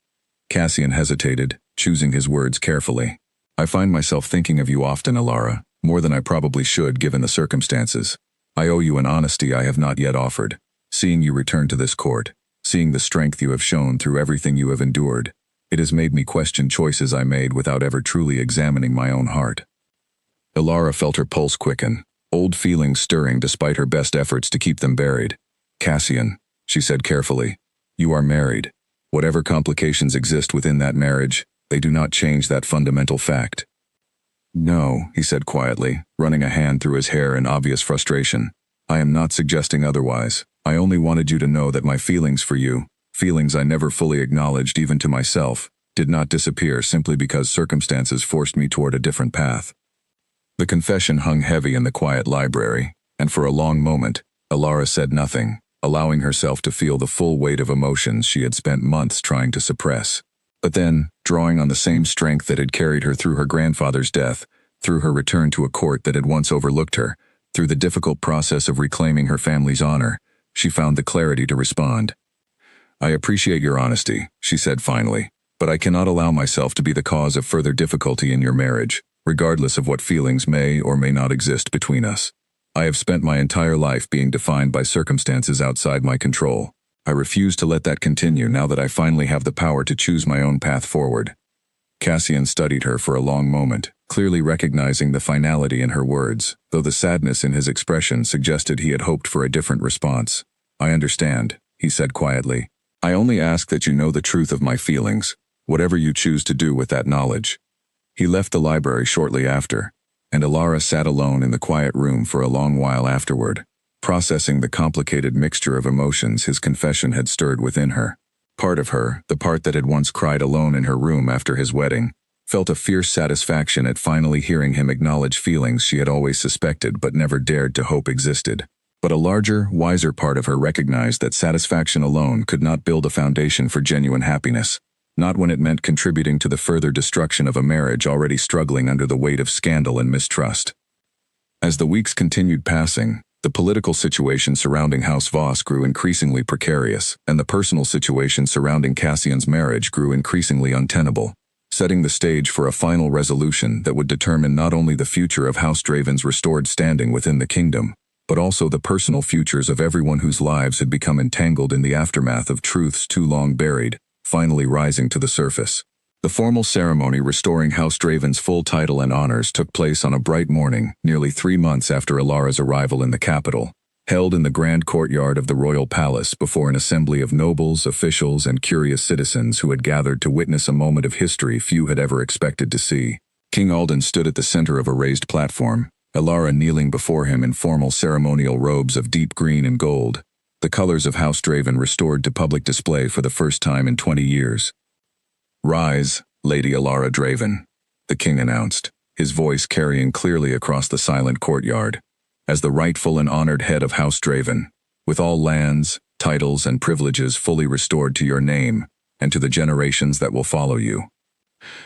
Speaker 1: Cassian hesitated, choosing his words carefully. "I find myself thinking of you often, Elara, more than I probably should given the circumstances. I owe you an honesty I have not yet offered. Seeing you return to this court, seeing the strength you have shown through everything you have endured, it has made me question choices I made without ever truly examining my own heart." Elara felt her pulse quicken, old feelings stirring despite her best efforts to keep them buried. "Cassian," she said carefully, "you are married. Whatever complications exist within that marriage, they do not change that fundamental fact." "No," he said quietly, running a hand through his hair in obvious frustration. "I am not suggesting otherwise. I only wanted you to know that my feelings for you, feelings I never fully acknowledged even to myself, did not disappear simply because circumstances forced me toward a different path." The confession hung heavy in the quiet library, and for a long moment, Elara said nothing, allowing herself to feel the full weight of emotions she had spent months trying to suppress. But then, drawing on the same strength that had carried her through her grandfather's death, through her return to a court that had once overlooked her, through the difficult process of reclaiming her family's honor, she found the clarity to respond. "I appreciate your honesty," she said finally, "but I cannot allow myself to be the cause of further difficulty in your marriage, regardless of what feelings may or may not exist between us. I have spent my entire life being defined by circumstances outside my control. I refuse to let that continue now that I finally have the power to choose my own path forward." Cassian studied her for a long moment, clearly recognizing the finality in her words, though the sadness in his expression suggested he had hoped for a different response. "I understand," he said quietly. "I only ask that you know the truth of my feelings, whatever you choose to do with that knowledge." He left the library shortly after, and Elara sat alone in the quiet room for a long while afterward, processing the complicated mixture of emotions his confession had stirred within her. Part of her, the part that had once cried alone in her room after his wedding, felt a fierce satisfaction at finally hearing him acknowledge feelings she had always suspected but never dared to hope existed. But a larger, wiser part of her recognized that satisfaction alone could not build a foundation for genuine happiness, not when it meant contributing to the further destruction of a marriage already struggling under the weight of scandal and mistrust. As the weeks continued passing, The political situation surrounding House Voss grew increasingly precarious, and the personal situation surrounding Cassian's marriage grew increasingly untenable, setting the stage for a final resolution that would determine not only the future of House Draven's restored standing within the kingdom, but also the personal futures of everyone whose lives had become entangled in the aftermath of truths too long buried, finally rising to the surface. The formal ceremony restoring House Draven's full title and honors took place on a bright morning, nearly 3 months after Alara's arrival in the capital, held in the grand courtyard of the royal palace before an assembly of nobles, officials, and curious citizens who had gathered to witness a moment of history few had ever expected to see. King Alden stood at the center of a raised platform, Alara kneeling before him in formal ceremonial robes of deep green and gold, the colors of House Draven restored to public display for the first time in 20 years. "Rise, Lady Alara Draven," the king announced, his voice carrying clearly across the silent courtyard. "As the rightful and honored head of House Draven, with all lands, titles, and privileges fully restored to your name and to the generations that will follow you."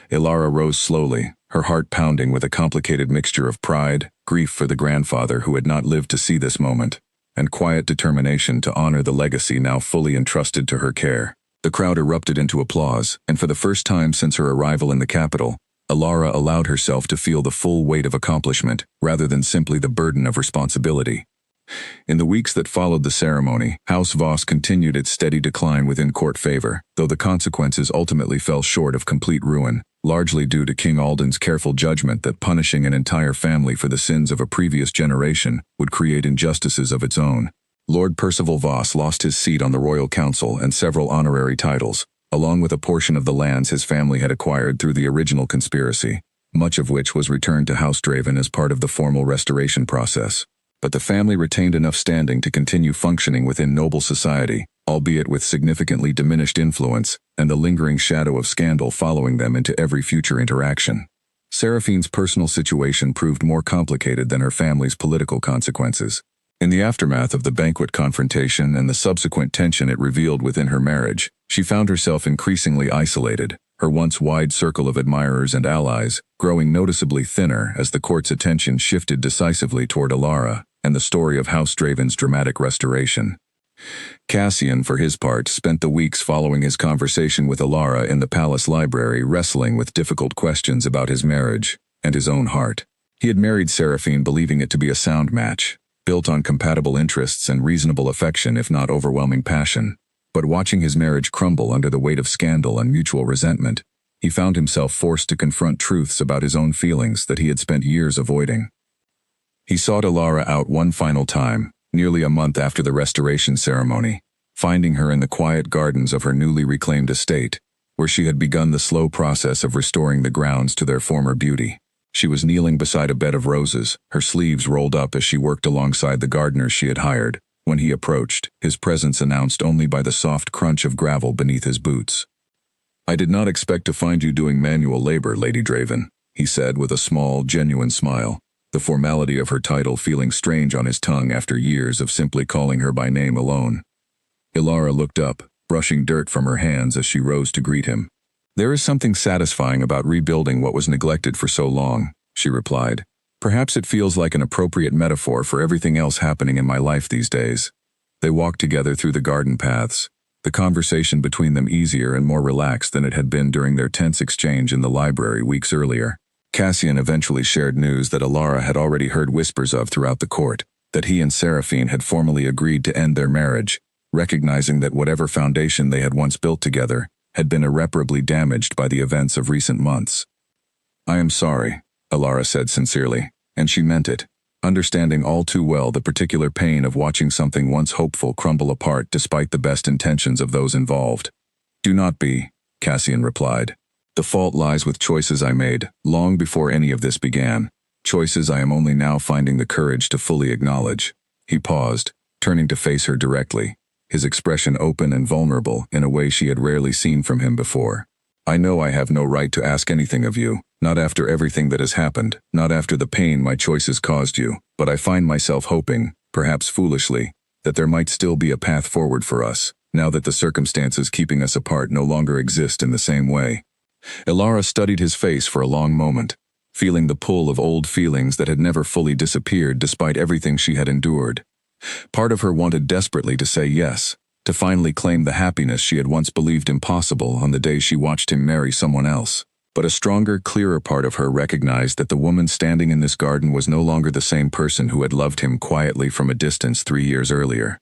Speaker 1: Alara rose slowly, her heart pounding with a complicated mixture of pride, grief for the grandfather who had not lived to see this moment, and quiet determination to honor the legacy now fully entrusted to her care. The crowd erupted into applause, and for the first time since her arrival in the capital, Alara allowed herself to feel the full weight of accomplishment, rather than simply the burden of responsibility. In the weeks that followed the ceremony, House Voss continued its steady decline within court favor, though the consequences ultimately fell short of complete ruin, largely due to King Alden's careful judgment that punishing an entire family for the sins of a previous generation would create injustices of its own. Lord Percival Voss lost his seat on the royal council and several honorary titles, along with a portion of the lands his family had acquired through the original conspiracy, much of which was returned to House Draven as part of the formal restoration process. But the family retained enough standing to continue functioning within noble society, albeit with significantly diminished influence and the lingering shadow of scandal following them into every future interaction. Seraphine's personal situation proved more complicated than her family's political consequences. In the aftermath of the banquet confrontation and the subsequent tension it revealed within her marriage, she found herself increasingly isolated, her once wide circle of admirers and allies growing noticeably thinner as the court's attention shifted decisively toward Alara and the story of House Draven's dramatic restoration. Cassian, for his part, spent the weeks following his conversation with Alara in the palace library wrestling with difficult questions about his marriage and his own heart. He had married Seraphine believing it to be a sound match, built on compatible interests and reasonable affection if not overwhelming passion. But watching his marriage crumble under the weight of scandal and mutual resentment, he found himself forced to confront truths about his own feelings that he had spent years avoiding. He sought Alara out one final time, nearly a month after the restoration ceremony, finding her in the quiet gardens of her newly reclaimed estate, where she had begun the slow process of restoring the grounds to their former beauty. She was kneeling beside a bed of roses, her sleeves rolled up as she worked alongside the gardeners she had hired. When he approached, his presence announced only by the soft crunch of gravel beneath his boots. "I did not expect to find you doing manual labor, Lady Draven," he said with a small, genuine smile, the formality of her title feeling strange on his tongue after years of simply calling her by name alone. Alara looked up, brushing dirt from her hands as she rose to greet him. "There is something satisfying about rebuilding what was neglected for so long," she replied. "Perhaps it feels like an appropriate metaphor for everything else happening in my life these days." They walked together through the garden paths, the conversation between them easier and more relaxed than it had been during their tense exchange in the library weeks earlier. Cassian eventually shared news that Alara had already heard whispers of throughout the court, that he and Seraphine had formally agreed to end their marriage, recognizing that whatever foundation they had once built together had been irreparably damaged by the events of recent months. "I am sorry," Alara said sincerely, and she meant it, understanding all too well the particular pain of watching something once hopeful crumble apart despite the best intentions of those involved. "Do not be," Cassian replied. "The fault lies with choices I made, long before any of this began, choices I am only now finding the courage to fully acknowledge." He paused, turning to face her directly, his expression open and vulnerable in a way she had rarely seen from him before. "I know I have no right to ask anything of you, not after everything that has happened, not after the pain my choices caused you, but I find myself hoping, perhaps foolishly, that there might still be a path forward for us, now that the circumstances keeping us apart no longer exist in the same way." Alara studied his face for a long moment, feeling the pull of old feelings that had never fully disappeared despite everything she had endured. Part of her wanted desperately to say yes, to finally claim the happiness she had once believed impossible on the day she watched him marry someone else. But a stronger, clearer part of her recognized that the woman standing in this garden was no longer the same person who had loved him quietly from a distance 3 years earlier.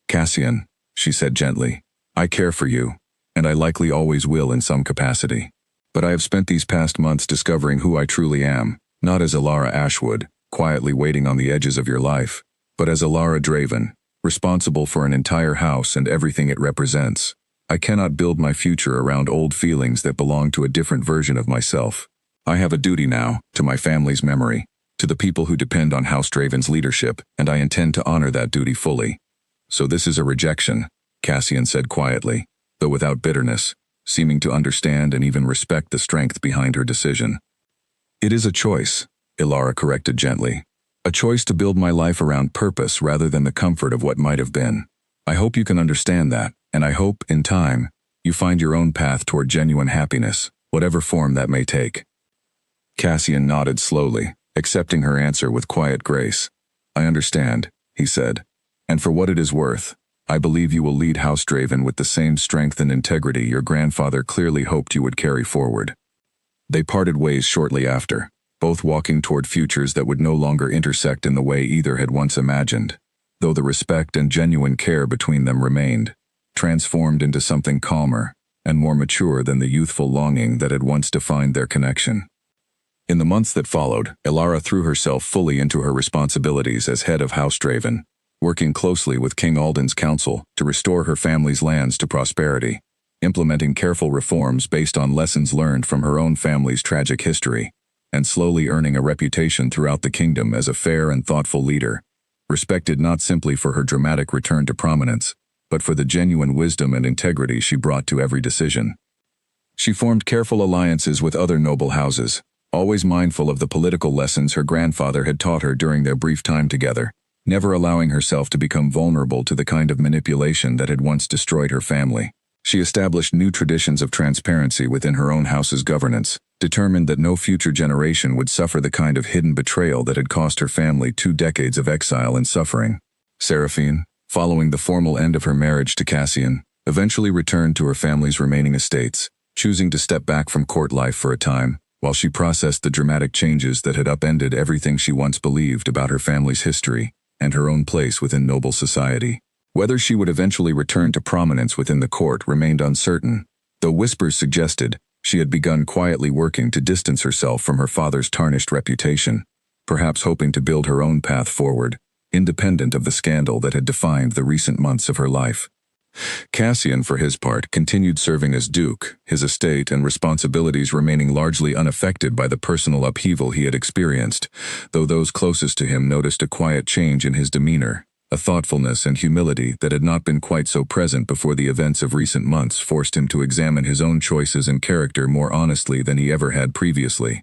Speaker 1: "Cassian," she said gently, "I care for you, and I likely always will in some capacity. But I have spent these past months discovering who I truly am, not as Alara Ashwood, quietly waiting on the edges of your life, but as Alara Draven, responsible for an entire house and everything it represents. I cannot build my future around old feelings that belong to a different version of myself. I have a duty now, to my family's memory, to the people who depend on House Draven's leadership, and I intend to honor that duty fully. So this is a rejection," Cassian said quietly, though without bitterness, seeming to understand and even respect the strength behind her decision. "It is a choice," Alara corrected gently. "A choice to build my life around purpose rather than the comfort of what might have been. I hope you can understand that, and I hope, in time, you find your own path toward genuine happiness, whatever form that may take." Cassian nodded slowly, accepting her answer with quiet grace. "I understand," he said, "and for what it is worth, I believe you will lead House Draven with the same strength and integrity your grandfather clearly hoped you would carry forward." They parted ways shortly after, both walking toward futures that would no longer intersect in the way either had once imagined, though the respect and genuine care between them remained, transformed into something calmer and more mature than the youthful longing that had once defined their connection. In the months that followed, Alara threw herself fully into her responsibilities as head of House Draven, working closely with King Alden's council to restore her family's lands to prosperity, implementing careful reforms based on lessons learned from her own family's tragic history, and slowly earning a reputation throughout the kingdom as a fair and thoughtful leader, respected not simply for her dramatic return to prominence, but for the genuine wisdom and integrity she brought to every decision. She formed careful alliances with other noble houses, always mindful of the political lessons her grandfather had taught her during their brief time together, never allowing herself to become vulnerable to the kind of manipulation that had once destroyed her family. She established new traditions of transparency within her own house's governance, determined that no future generation would suffer the kind of hidden betrayal that had cost her family 2 decades of exile and suffering. Seraphine, following the formal end of her marriage to Cassian, eventually returned to her family's remaining estates, choosing to step back from court life for a time, while she processed the dramatic changes that had upended everything she once believed about her family's history and her own place within noble society. Whether she would eventually return to prominence within the court remained uncertain, though whispers suggested she had begun quietly working to distance herself from her father's tarnished reputation, perhaps hoping to build her own path forward, independent of the scandal that had defined the recent months of her life. Cassian, for his part, continued serving as Duke, his estate and responsibilities remaining largely unaffected by the personal upheaval he had experienced, though those closest to him noticed a quiet change in his demeanor, a thoughtfulness and humility that had not been quite so present before the events of recent months forced him to examine his own choices and character more honestly than he ever had previously.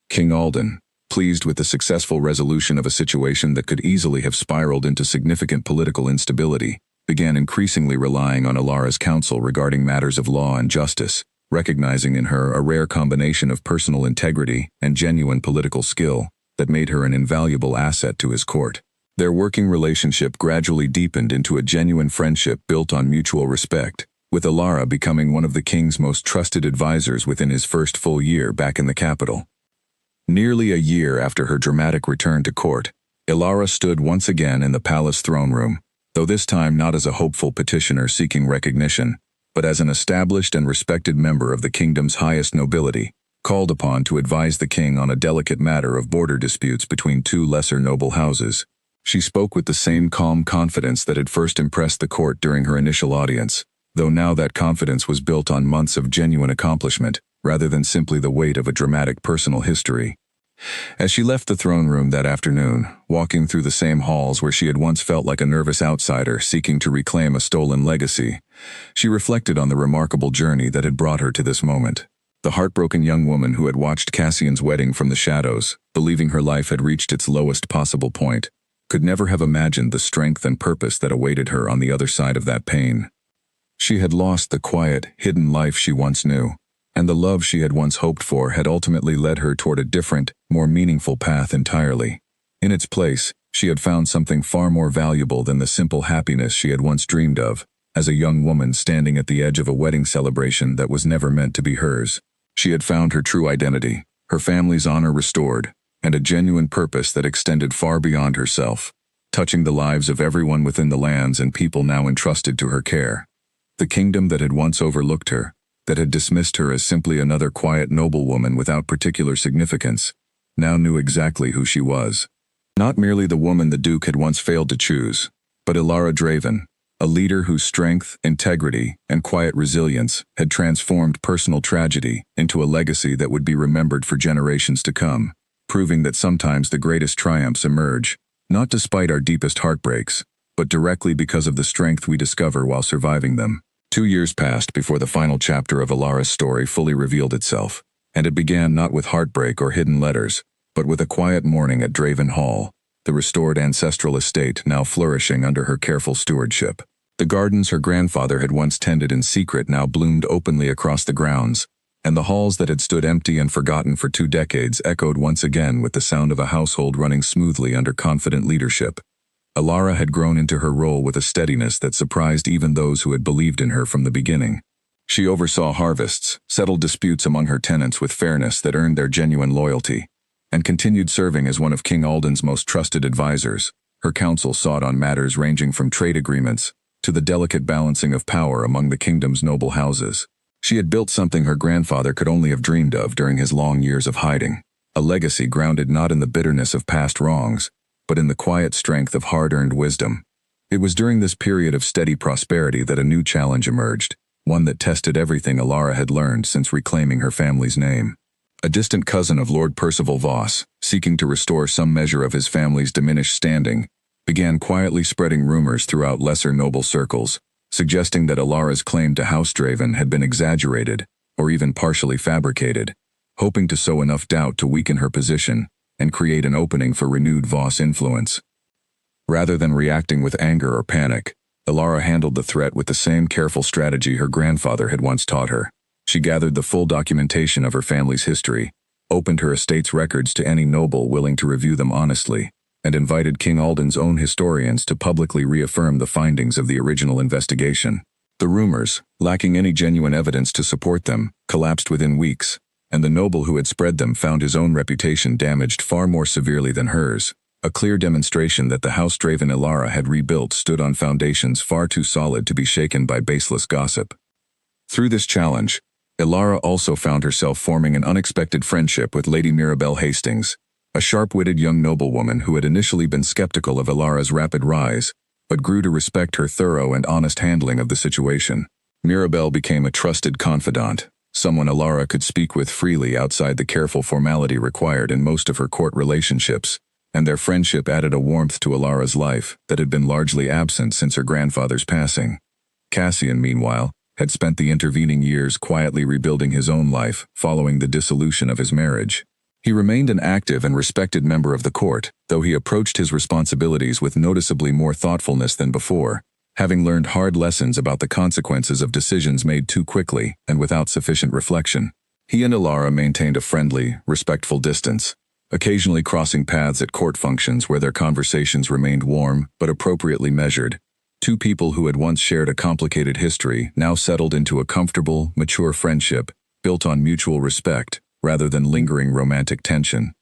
Speaker 1: King Alden, pleased with the successful resolution of a situation that could easily have spiraled into significant political instability, began increasingly relying on Alara's counsel regarding matters of law and justice, recognizing in her a rare combination of personal integrity and genuine political skill that made her an invaluable asset to his court. Their working relationship gradually deepened into a genuine friendship built on mutual respect, with Alara becoming one of the king's most trusted advisors within his first full year back in the capital. Nearly a year after her dramatic return to court, Alara stood once again in the palace throne room, though this time not as a hopeful petitioner seeking recognition, but as an established and respected member of the kingdom's highest nobility, called upon to advise the king on a delicate matter of border disputes between 2 lesser noble houses. She spoke with the same calm confidence that had first impressed the court during her initial audience, though now that confidence was built on months of genuine accomplishment, rather than simply the weight of a dramatic personal history. As she left the throne room that afternoon, walking through the same halls where she had once felt like a nervous outsider seeking to reclaim a stolen legacy, she reflected on the remarkable journey that had brought her to this moment. The heartbroken young woman who had watched Cassian's wedding from the shadows, believing her life had reached its lowest possible point, could never have imagined the strength and purpose that awaited her on the other side of that pain. She had lost the quiet, hidden life she once knew, and the love she had once hoped for had ultimately led her toward a different, more meaningful path entirely. In its place, she had found something far more valuable than the simple happiness she had once dreamed of, as a young woman standing at the edge of a wedding celebration that was never meant to be hers. She had found her true identity, her family's honor restored, and a genuine purpose that extended far beyond herself, touching the lives of everyone within the lands and people now entrusted to her care. The kingdom that had once overlooked her, that had dismissed her as simply another quiet noblewoman without particular significance, now knew exactly who she was. Not merely the woman the Duke had once failed to choose, but Elara Draven, a leader whose strength, integrity, and quiet resilience had transformed personal tragedy into a legacy that would be remembered for generations to come, proving that sometimes the greatest triumphs emerge, not despite our deepest heartbreaks, but directly because of the strength we discover while surviving them. 2 years passed before the final chapter of Elara's story fully revealed itself, and it began not with heartbreak or hidden letters, but with a quiet morning at Draven Hall, the restored ancestral estate now flourishing under her careful stewardship. The gardens her grandfather had once tended in secret now bloomed openly across the grounds, and the halls that had stood empty and forgotten for 2 decades echoed once again with the sound of a household running smoothly under confident leadership. Elara had grown into her role with a steadiness that surprised even those who had believed in her from the beginning. She oversaw harvests, settled disputes among her tenants with fairness that earned their genuine loyalty, and continued serving as one of King Alden's most trusted advisors. Her counsel sought on matters ranging from trade agreements to the delicate balancing of power among the kingdom's noble houses. She had built something her grandfather could only have dreamed of during his long years of hiding, a legacy grounded not in the bitterness of past wrongs, but in the quiet strength of hard-earned wisdom. It was during this period of steady prosperity that a new challenge emerged, one that tested everything Elara had learned since reclaiming her family's name. A distant cousin of Lord Percival Voss, seeking to restore some measure of his family's diminished standing, began quietly spreading rumors throughout lesser noble circles, suggesting that Elara's claim to House Draven had been exaggerated, or even partially fabricated, hoping to sow enough doubt to weaken her position and create an opening for renewed Voss influence. Rather than reacting with anger or panic, Elara handled the threat with the same careful strategy her grandfather had once taught her. She gathered the full documentation of her family's history, opened her estate's records to any noble willing to review them honestly, and invited King Alden's own historians to publicly reaffirm the findings of the original investigation. The rumors, lacking any genuine evidence to support them, collapsed within weeks, and the noble who had spread them found his own reputation damaged far more severely than hers. A clear demonstration that the House Draven Elara had rebuilt stood on foundations far too solid to be shaken by baseless gossip. Through this challenge, Elara also found herself forming an unexpected friendship with Lady Mirabelle Hastings, a sharp-witted young noblewoman who had initially been skeptical of Elara's rapid rise, but grew to respect her thorough and honest handling of the situation. Mirabelle became a trusted confidant, someone Elara could speak with freely outside the careful formality required in most of her court relationships, and their friendship added a warmth to Elara's life that had been largely absent since her grandfather's passing. Cassian, meanwhile, had spent the intervening years quietly rebuilding his own life following the dissolution of his marriage. He remained an active and respected member of the court, though he approached his responsibilities with noticeably more thoughtfulness than before, having learned hard lessons about the consequences of decisions made too quickly and without sufficient reflection. He and Elara maintained a friendly, respectful distance, occasionally crossing paths at court functions where their conversations remained warm but appropriately measured. Two people who had once shared a complicated history now settled into a comfortable, mature friendship built on mutual respect rather than lingering romantic tension.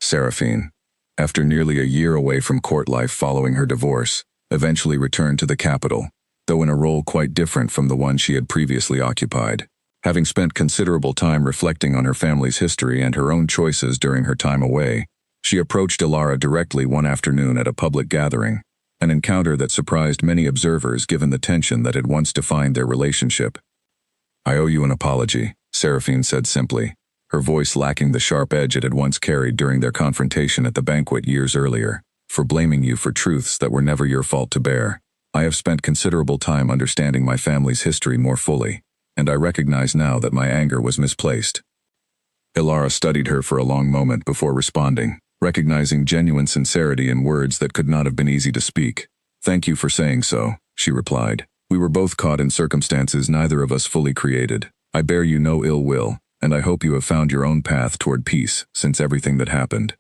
Speaker 1: Seraphine, after nearly a year away from court life following her divorce, eventually returned to the capital, though in a role quite different from the one she had previously occupied. Having spent considerable time reflecting on her family's history and her own choices during her time away, she approached Elara directly one afternoon at a public gathering, an encounter that surprised many observers given the tension that had once defined their relationship. "I owe you an apology," Seraphine said simply, her voice lacking the sharp edge it had once carried during their confrontation at the banquet years earlier, "for blaming you for truths that were never your fault to bear. I have spent considerable time understanding my family's history more fully, and I recognize now that my anger was misplaced." Elara studied her for a long moment before responding, recognizing genuine sincerity in words that could not have been easy to speak. "Thank you for saying so," she replied. "We were both caught in circumstances neither of us fully created. I bear you no ill will, and I hope you have found your own path toward peace since everything that happened."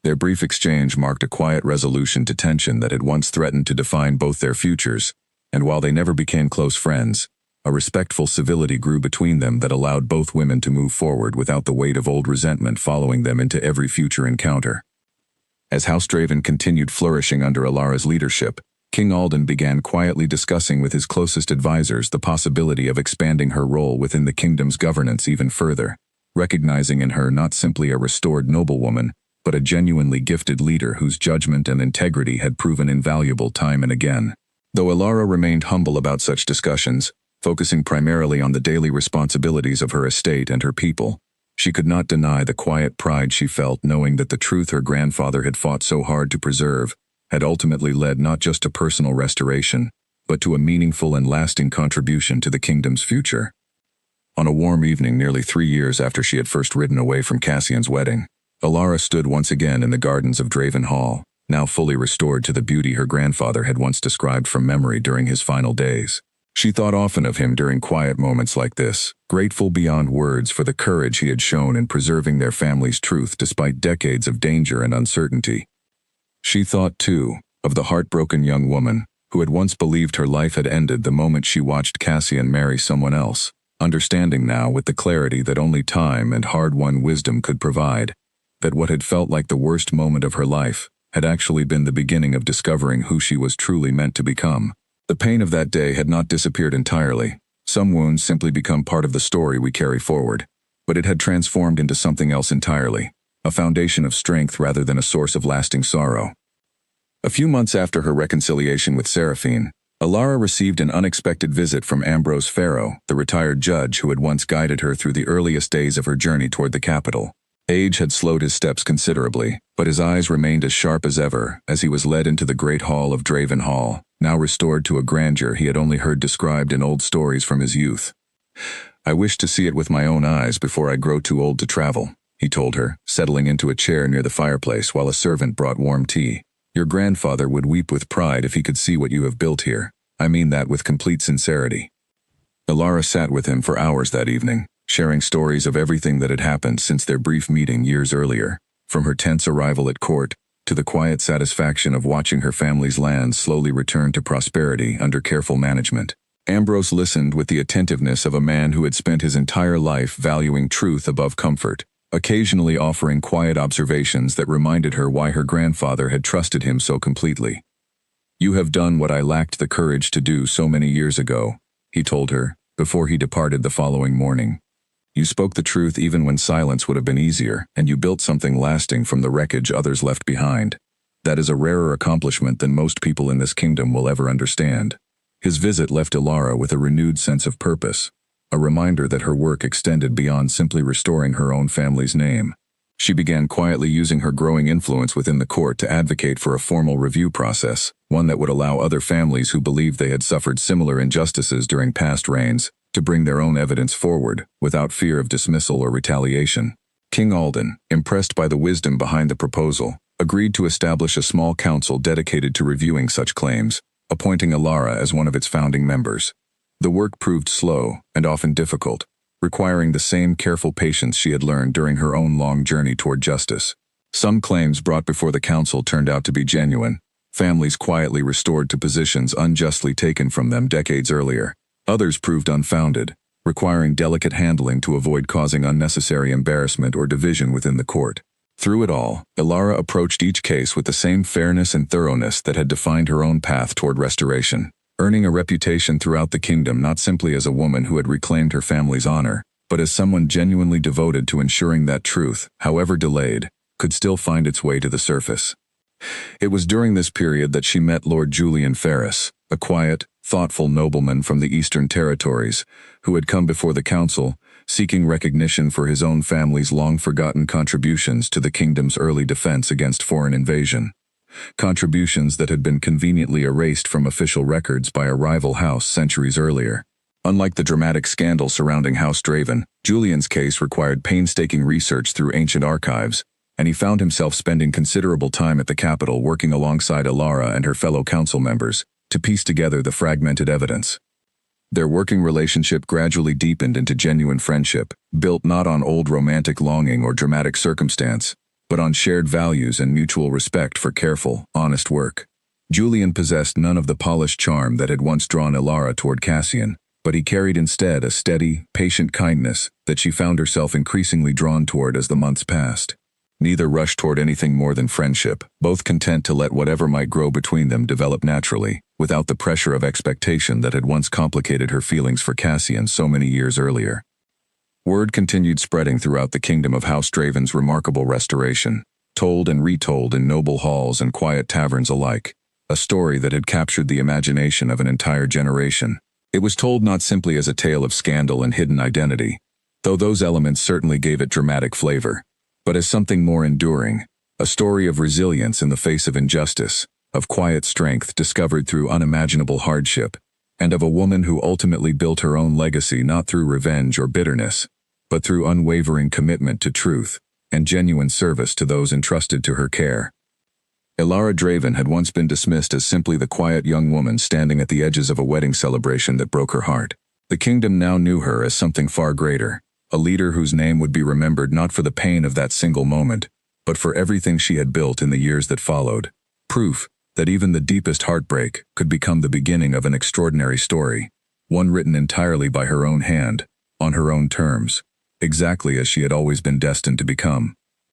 Speaker 1: Their brief exchange marked a quiet resolution to tension that had once threatened to define both their futures, and while they never became close friends, a respectful civility grew between them that allowed both women to move forward without the weight of old resentment following them into every future encounter. As House Draven continued flourishing under Alara's leadership, King Alden began quietly discussing with his closest advisors the possibility of expanding her role within the kingdom's governance even further, recognizing in her not simply a restored noblewoman, but a genuinely gifted leader whose judgment and integrity had proven invaluable time and again. Though Alara remained humble about such discussions, focusing primarily on the daily responsibilities of her estate and her people, she could not deny the quiet pride she felt knowing that the truth her grandfather had fought so hard to preserve had ultimately led not just to personal restoration, but to a meaningful and lasting contribution to the kingdom's future. On a warm evening nearly 3 years after she had first ridden away from Cassian's wedding, Alara stood once again in the gardens of Draven Hall, now fully restored to the beauty her grandfather had once described from memory during his final days. She thought often of him during quiet moments like this, grateful beyond words for the courage he had shown in preserving their family's truth despite decades of danger and uncertainty. She thought, too, of the heartbroken young woman who had once believed her life had ended the moment she watched Cassian marry someone else, understanding now with the clarity that only time and hard-won wisdom could provide, that what had felt like the worst moment of her life had actually been the beginning of discovering who she was truly meant to become. The pain of that day had not disappeared entirely. Some wounds simply become part of the story we carry forward, but it had transformed into something else entirely, a foundation of strength rather than a source of lasting sorrow. A few months after her reconciliation with Seraphine, Alara received an unexpected visit from Ambrose Farrow, the retired judge who had once guided her through the earliest days of her journey toward the capital. Age had slowed his steps considerably, but his eyes remained as sharp as ever as he was led into the great hall of Draven Hall, now restored to a grandeur he had only heard described in old stories from his youth. "I wish to see it with my own eyes before I grow too old to travel," he told her, settling into a chair near the fireplace while a servant brought warm tea. "Your grandfather would weep with pride if he could see what you have built here. I mean that with complete sincerity." Alara sat with him for hours that evening, sharing stories of everything that had happened since their brief meeting years earlier, from her tense arrival at court to the quiet satisfaction of watching her family's land slowly return to prosperity under careful management. Ambrose listened with the attentiveness of a man who had spent his entire life valuing truth above comfort, occasionally offering quiet observations that reminded her why her grandfather had trusted him so completely. "You have done what I lacked the courage to do so many years ago," he told her, before he departed the following morning. "You spoke the truth even when silence would have been easier, and you built something lasting from the wreckage others left behind. That is a rarer accomplishment than most people in this kingdom will ever understand." His visit left Alara with a renewed sense of purpose, a reminder that her work extended beyond simply restoring her own family's name. She began quietly using her growing influence within the court to advocate for a formal review process, one that would allow other families who believed they had suffered similar injustices during past reigns to bring their own evidence forward without fear of dismissal or retaliation. King Alden, impressed by the wisdom behind the proposal, agreed to establish a small council dedicated to reviewing such claims, appointing Alara as one of its founding members. The work proved slow and often difficult, requiring the same careful patience she had learned during her own long journey toward justice. Some claims brought before the council turned out to be genuine, families quietly restored to positions unjustly taken from them decades earlier. Others proved unfounded, requiring delicate handling to avoid causing unnecessary embarrassment or division within the court. Through it all, Alara approached each case with the same fairness and thoroughness that had defined her own path toward restoration, earning a reputation throughout the kingdom not simply as a woman who had reclaimed her family's honor, but as someone genuinely devoted to ensuring that truth, however delayed, could still find its way to the surface. It was during this period that she met Lord Julian Ferris, a quiet, thoughtful nobleman from the Eastern Territories, who had come before the council, seeking recognition for his own family's long-forgotten contributions to the kingdom's early defense against foreign invasion. Contributions that had been conveniently erased from official records by a rival house centuries earlier. Unlike the dramatic scandal surrounding House Draven, Julian's case required painstaking research through ancient archives, and he found himself spending considerable time at the capital working alongside Alara and her fellow council members to piece together the fragmented evidence. Their working relationship gradually deepened into genuine friendship, built not on old romantic longing or dramatic circumstance, but on shared values and mutual respect for careful, honest work. Julian possessed none of the polished charm that had once drawn Elara toward Cassian, but he carried instead a steady, patient kindness that she found herself increasingly drawn toward as the months passed. Neither rushed toward anything more than friendship, both content to let whatever might grow between them develop naturally, without the pressure of expectation that had once complicated her feelings for Cassian so many years earlier. Word continued spreading throughout the kingdom of House Draven's remarkable restoration, told and retold in noble halls and quiet taverns alike, a story that had captured the imagination of an entire generation. It was told not simply as a tale of scandal and hidden identity, though those elements certainly gave it dramatic flavor, but as something more enduring, a story of resilience in the face of injustice, of quiet strength discovered through unimaginable hardship, and of a woman who ultimately built her own legacy not through revenge or bitterness, but through unwavering commitment to truth and genuine service to those entrusted to her care. Elara Draven had once been dismissed as simply the quiet young woman standing at the edges of a wedding celebration that broke her heart. The kingdom now knew her as something far greater, a leader whose name would be remembered not for the pain of that single moment, but for everything she had built in the years that followed. Proof that even the deepest heartbreak could become the beginning of an extraordinary story, one written entirely by her own hand, on her own terms, exactly as she had always been destined to become.